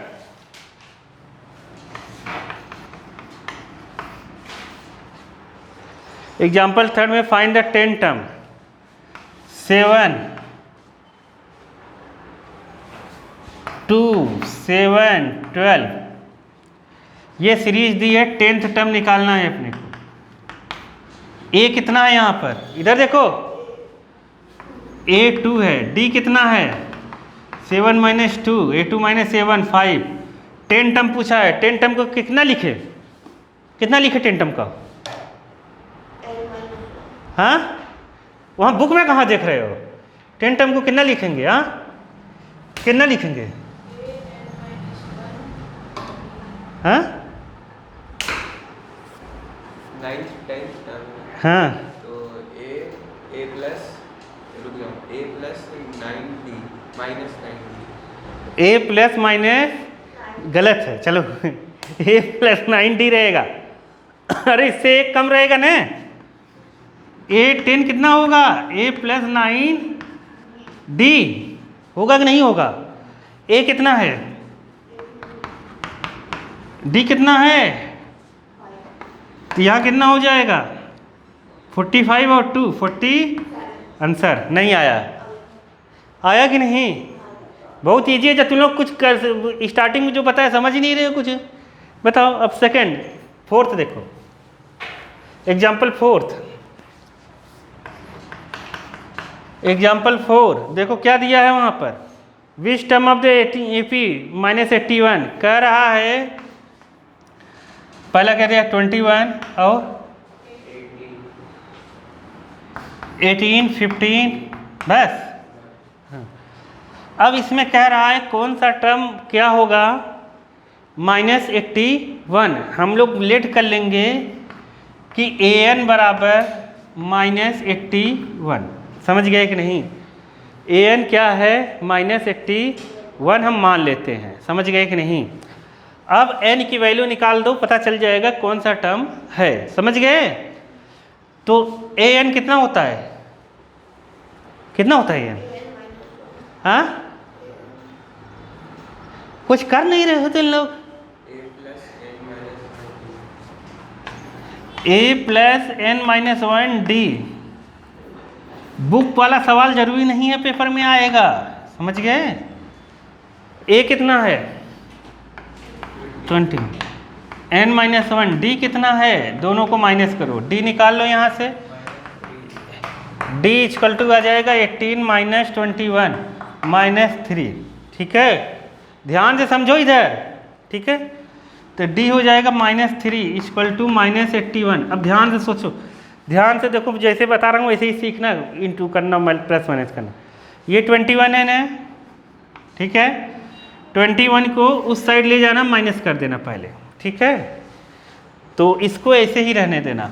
एग्जाम्पल थर्ड में फाइंड द 10 टर्म 7 2 7 12। ये सीरीज दी है, 10th टर्म निकालना है अपने को। ए कितना है यहाँ पर, इधर देखो, A2 है, D कितना है 7 माइनस 2, A2 माइनस 7 5। 10 टर्म पूछा है, 10 टर्म को कितना लिखे, कितना लिखे 10 टर्म का? हाँ, वहाँ बुक में कहाँ देख रहे हो? 10 टर्म को कितना लिखेंगे? हाँ, कितना लिखेंगे? हाँ, 9th 10th टर्म। हाँ, तो a प्लस, रुक जाओ, a plus 9d minus 9d। A plus minus गलत है, चलो A प्लस 9D रहेगा। अरे इससे एक कम रहेगा ना, A10 कितना होगा? A प्लस 9D होगा कि नहीं होगा? A कितना है, D कितना है? तो यहाँ कितना हो जाएगा? 45 और 2 40। आंसर नहीं आया, आया कि नहीं? बहुत ईजी है। जब तुम लोग कुछ कर स्टार्टिंग में जो बताया समझ ही नहीं रहे हो कुछ, बताओ। अब सेकंड फोर्थ देखो, एग्जाम्पल फोर्थ। एग्जाम्पल 4 देखो क्या दिया है वहाँ पर। Which term of the AP minus 81 कह रहा है, पहला कह दिया 21 और 18 15 बस। हाँ। अब इसमें कह रहा है कौन सा टर्म क्या होगा, माइनस 81। हम लोग लेट कर लेंगे कि an बराबर माइनस 81। समझ गए कि नहीं? an क्या है, माइनस 81 हम मान लेते हैं। समझ गए कि नहीं? अब n की वैल्यू निकाल दो, पता चल जाएगा कौन सा टर्म है। समझ गए? तो an कितना होता है, कितना होता है n? हाँ, कुछ कर नहीं रहे हो तुम लोग। a plus n minus 1d। Book वाला सवाल जरूरी नहीं है पेपर में आएगा। समझ गए? a कितना है 20, n माइनस 1, d कितना है, दोनों को माइनस करो, d निकाल लो यहाँ से। d इक्वल टू आ जाएगा 18 माइनस 21 माइनस 3। ठीक है, ध्यान से समझो इधर। ठीक है, तो d हो जाएगा माइनस 3 इक्वल टू माइनस 81। अब ध्यान से सोचो, ध्यान से देखो, जैसे बता रहा हूँ वैसे ही सीखना, इंटू करना, प्लस माइनस करना। ये 21 है ना, ठीक है, 21 को उस साइड ले जाना, माइनस कर देना पहले। ठीक है, तो इसको ऐसे ही रहने देना।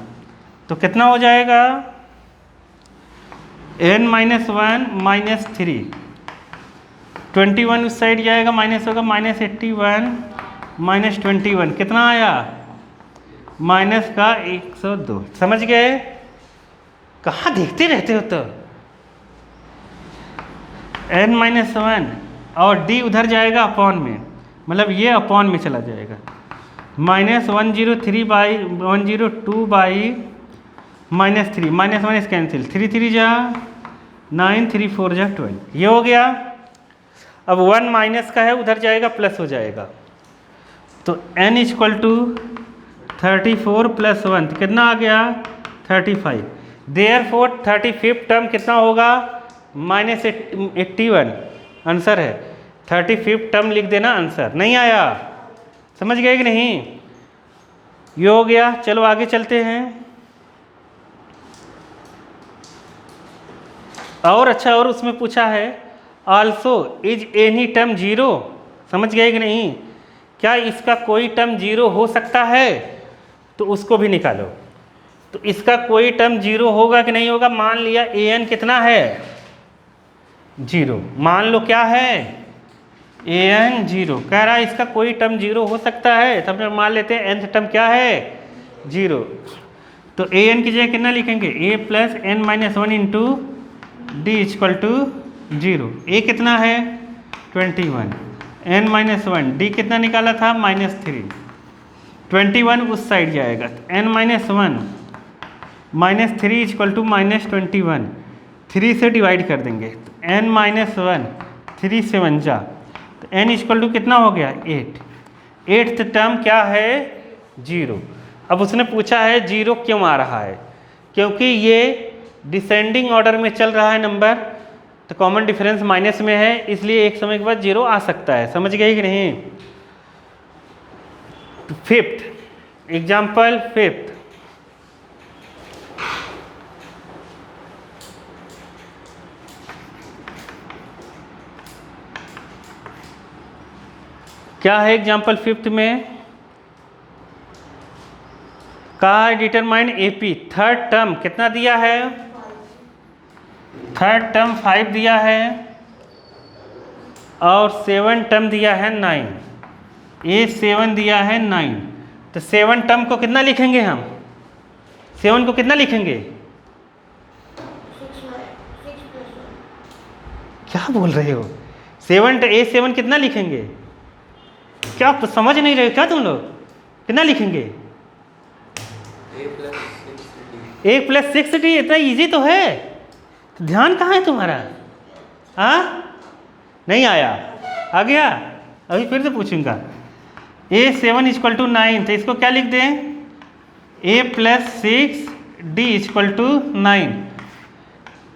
तो कितना हो जाएगा, n माइनस 1 माइनस 3, 21 उस साइड जाएगा, माइनस होगा, माइनस 81 माइनस 21 कितना आया, माइनस का 102। समझ गए? कहाँ देखते रहते हो? तो n माइनस 1 और d उधर जाएगा अपॉन में, मतलब ये अपॉन में चला जाएगा। Minus 103 by 102 by minus 3, minus minus cancel, 3 3 जा 9, 3 4 जा 12। ये हो गया। अब 1 माइनस का है, उधर जाएगा, प्लस हो जाएगा। तो n इक्वल टू 34 प्लस 1 कितना आ गया, 35। देयरफॉर 35th टर्म कितना होगा, माइनस 81 आंसर है। 35th टर्म लिख देना, आंसर नहीं आया। समझ गए कि नहीं? ये हो गया। चलो आगे चलते हैं। और अच्छा, और उसमें पूछा है also is any term zero. समझ गए कि नहीं? क्या इसका कोई टर्म जीरो हो सकता है? तो उसको भी निकालो। तो इसका कोई टर्म जीरो होगा कि नहीं होगा? मान लिया an कितना है, जीरो। मान लो क्या है, an जीरो। कह रहा है इसका कोई टर्म जीरो हो सकता है, तब हम मान लेते हैं nth टर्म क्या है, जीरो। तो an की जगह कितना लिखेंगे, a plus n minus one into D equal to zero. A कितना है 21, n माइनस वन, डी कितना निकाला था -3, 21 उस साइड जाएगा, n minus one -3 equal to -21, 3 से डिवाइड कर देंगे तो n माइनस वन, 3 से 1 जा, तो n इक्वल टू कितना हो गया 8। 8th टर्म क्या है, जीरो। अब उसने पूछा है जीरो क्यों आ रहा है, क्योंकि ये डिसेंडिंग ऑर्डर में चल रहा है नंबर, तो कॉमन डिफरेंस माइनस में है, इसलिए एक समय के बाद जीरो आ सकता है। समझ गए कि नहीं। फिफ्थ एग्जाम्पल, फिफ्थ, क्या है एग्जाम्पल फिफ्थ में, कहा है डिटरमाइन एपी। थर्ड टर्म कितना दिया है, थर्ड टर्म 5 दिया है और 7 टर्म दिया है 9, ए 7 दिया है 9, तो 7 टर्म को कितना लिखेंगे हम, 7 को कितना लिखेंगे, क्या बोल रहे हो, 7 ए 7 कितना लिखेंगे, क्या समझ नहीं रहे हो क्या तुम लोग, कितना लिखेंगे, a प्लस 6d। इतना इजी तो है, तो ध्यान कहाँ है तुम्हारा, हाँ नहीं आया, आ गया, अभी फिर से पूछूंगा। a7 इक्वल टू 9, तो इसको क्या लिख दें, a plus 6d equal to 9।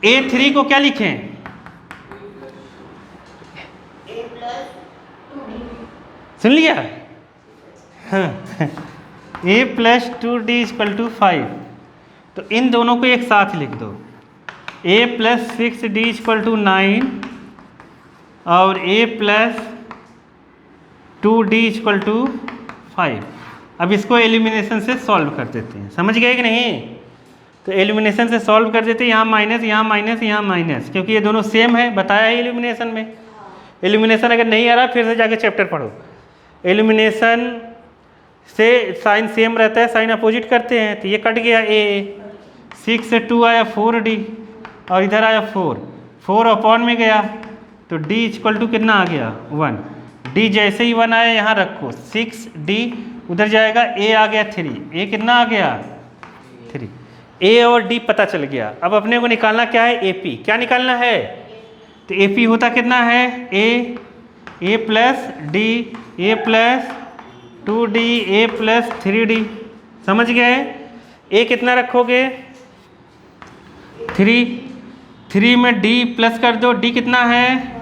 a3 को क्या लिखें, सुन लिया, हाँ a plus 2d equal to 5, तो इन दोनों को एक साथ लिख दो, a plus 6d equal to 9 और a plus 2d equal to 5। अब इसको एलिमिनेशन से सॉल्व कर देते हैं, समझ गए कि नहीं। तो एलिमिनेशन से सॉल्व कर देते हैं, यहाँ माइनस यहाँ माइनस यहाँ माइनस, क्योंकि ये दोनों सेम है, बताया है एलिमिनेशन में। एलिमिनेशन अगर नहीं आ रहा फिर से जाके चैप्टर पढ़ो। एलिमिनेशन से साइन सेम रहता है, साइन अपोजिट करते हैं, तो ये कट गया a, 6 से 2 आया 4d और इधर आया 4, 4 अपॉन में गया तो d इक्वल टू कितना आ गया 1, d जैसे ही 1 आया यहाँ रखो, 6d उधर जाएगा, a आ गया 3, a कितना आ गया 3, a और d पता चल गया। अब अपने को निकालना क्या है, AP। क्या निकालना है, तो AP होता कितना है, a plus d, a plus 2d, a plus 3d। समझ गए। a कितना रखोगे 3, 3 में d प्लस कर दो, d कितना है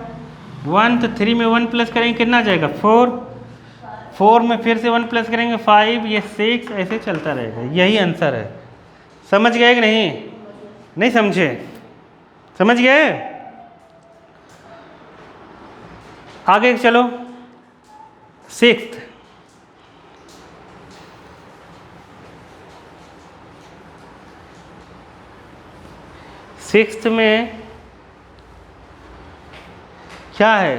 1, तो 3 में 1 प्लस करेंगे कितना आ जाएगा 4, 4 में फिर से 1 प्लस करेंगे 5, ये 6, ऐसे चलता रहेगा। यही आंसर है। समझ गए कि नहीं, नहीं समझे, समझ गए। आगे चलो, सिक्स्थ, सिक्स्थ में क्या है,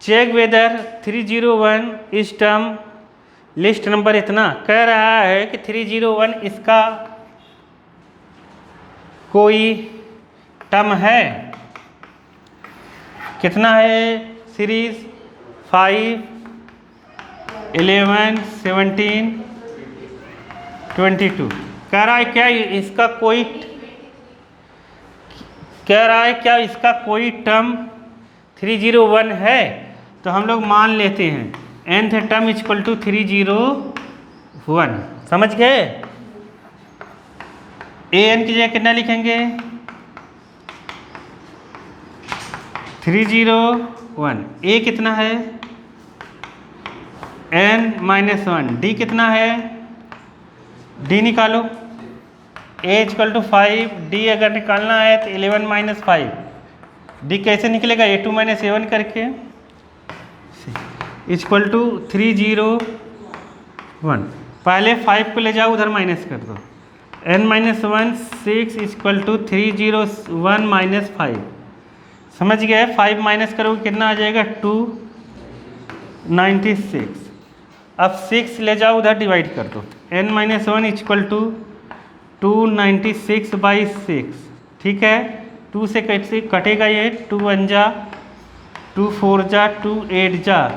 चेक वेदर 301 इस टर्म लिस्ट नंबर इतना। कह रहा है कि 301 इसका कोई टर्म है, कितना है, सीरीज 5, 11, 17, 22। कह रहा है क्या इसका कोई, कह रहा है क्या इसका कोई टर्म 301 है, तो हम लोग मान लेते हैं nth टर्म इक्वल टू 301। समझ गए। an की जगह कितना लिखेंगे 301, a कितना है n माइनस 1, d कितना है, d निकालो, a इक्वल टू 5, d अगर निकालना है तो 11 माइनस 5, d कैसे निकलेगा, a2 माइनस a1 करके, इक्वल टू 301। पहले 5 को ले जाओ उधर माइनस कर दो, n minus 1 6 equal to 301 minus 5, समझ गए? 5 माइनस करोगे कितना आ जाएगा? 296। अब 6 ले जाओ उधर डिवाइड कर दो, n-1 इक्वल टू 296/6। ठीक है, 2 से कैसे कटेगा ये? 2 1 जा, 2 4 जा, 2 8 जा,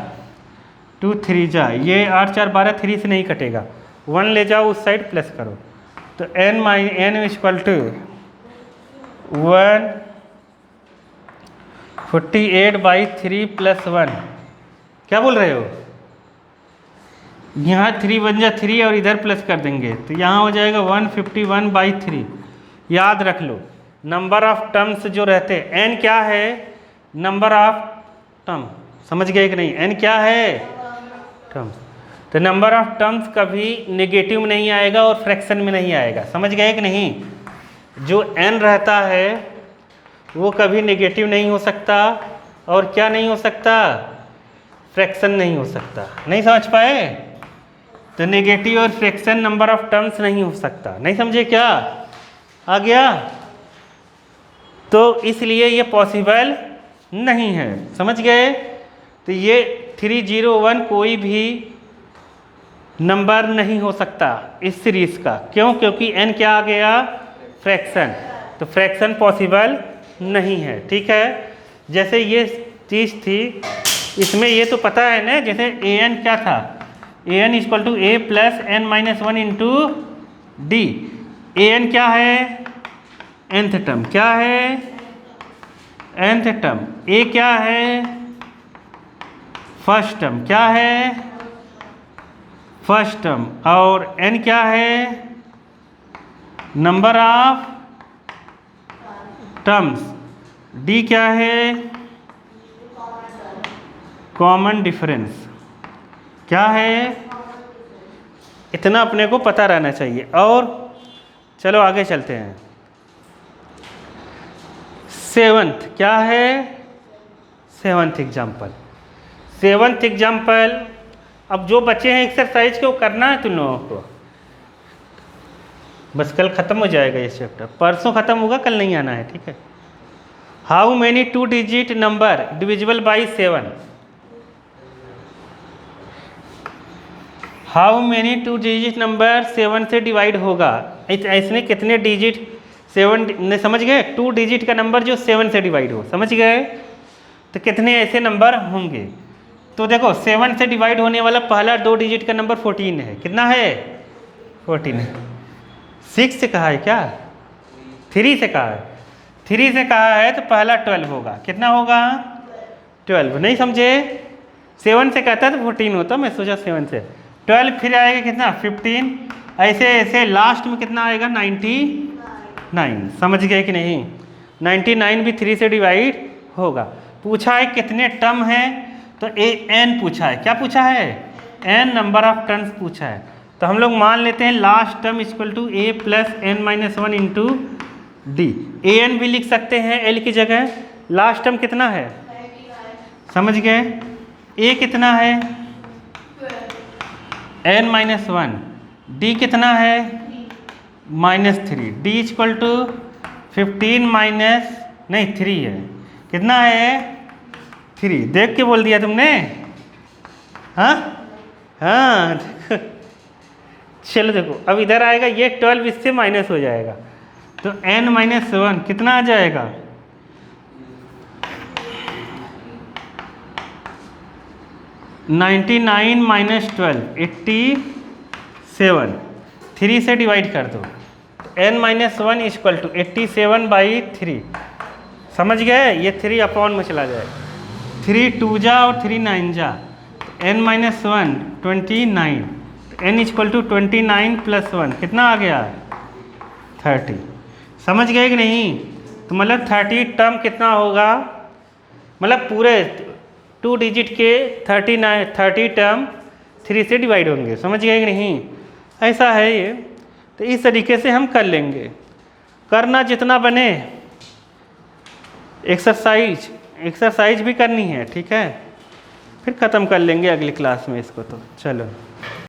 2 3 जा, ये 8 4 12, 3 से नहीं कटेगा। 1 ले जाओ उस साइड प्लस करो, तो n इक्वल टू 148/3 + 1। क्या बोल रहे हो? यहाँ 3 1 जा 3 और इधर प्लस कर देंगे तो यहाँ हो जाएगा 151/3। याद रख लो, नंबर ऑफ टर्म्स जो रहते हैं, n क्या है? Number of term. समझ गए कि नहीं? n क्या है? टर्म्स। तो नंबर ऑफ टर्म्स कभी नेगेटिव में नहीं आएगा और फ्रैक्शन में नहीं आएगा। समझ गए कि नहीं? जो n रहता है वो कभी नेगेटिव नहीं हो सकता और क्या नहीं हो सकता? फ्रैक्शन नहीं हो सकता। नहीं समझ पाए? तो नेगेटिव और फ्रैक्शन नंबर ऑफ टर्म्स नहीं हो सकता। नहीं समझे क्या? आ गया? तो इसलिए ये पॉसिबल नहीं है। समझ गए? तो ये 301 कोई भी नंबर नहीं हो सकता इस सीरीज का। क्यों? क्योंकि n क्या आ गया? फ्रैक्शन। तो फ्रैक्शन पॉसिबल नहीं है। ठीक है, जैसे ये चीज़ थी, इसमें ये तो पता है ना, जैसे an क्या था? an equal to a plus n-1 into D. an क्या है? nth term. क्या है? nth term. a क्या है? First term. क्या है? First term. और n क्या है? Number of terms. d क्या है? Common difference. क्या है? इतना अपने को पता रहना चाहिए। और चलो आगे चलते हैं। 7th क्या है? 7th example. 7th एग्जाम्पल, अब जो बच्चे हैं एक्सरसाइज को करना है तुम लोगों को। बस कल ख़त्म हो जाएगा ये चैप्टर, परसों ख़त्म होगा, कल नहीं आना है। ठीक है। How many 2 digit number divisible by 7? How many 2 digit number 7 से डिवाइड होगा? ऐसे कितने डिजिट 7 ने? समझ गए? 2 डिजिट का नंबर जो 7 से डिवाइड हो। समझ गए? तो कितने ऐसे नंबर होंगे? तो देखो 7 से डिवाइड होने वाला पहला 2 डिजिट का नंबर 14 है। कितना है? 14 है। 6 से कहा है क्या? 3 से कहा है। 3 से कहा है तो पहला 12 होगा। कितना होगा? 12। नहीं समझे? 7 से कहता है तो 14 होता, मैं सोचा 7 से। 12 फिर आएगा कितना? 15। ऐसे ऐसे लास्ट में कितना आएगा? 99। समझ गए कि नहीं? 99 भी 3 से डिवाइड होगा। पूछा है कितने टर्म है, तो n पूछा है। क्या पूछा है? n नंबर ऑफ टर्म्स पूछा है। तो हम लोग मान लेते हैं last term equal to a plus n-1 into D. an भी लिख सकते हैं l की जगह। लास्ट टर्म कितना है? समझ गए? a कितना है? n-1। d कितना है? -3। d इक्वल टू 15 माइनस नहीं 3 है। कितना है? 3। देख के बोल दिया तुमने? हाँ हाँ। चलो देखो, अब इधर आएगा ये 12 इससे माइनस हो जाएगा, तो n-1 कितना आ जाएगा? 99 माइनस 12 87। 3 से डिवाइड कर दो, n-1 इक्वल टू 87/3। समझ गए? ये 3 अपॉन में चला जाएगा। 3 2 जा और 3 9 जा, n-1 29। n इक्वल टू 29 + 1 कितना आ गया? 30। समझ गए कि नहीं? तो मतलब 30 टर्म कितना होगा? मतलब पूरे 2 डिजिट के 30 टर्म 3 से डिवाइड होंगे। समझ गए कि नहीं? ऐसा है ये। तो इस तरीके से हम कर लेंगे। करना जितना बने, एक्सरसाइज भी करनी है। ठीक है, फिर ख़त्म कर लेंगे अगली क्लास में इसको। तो चलो।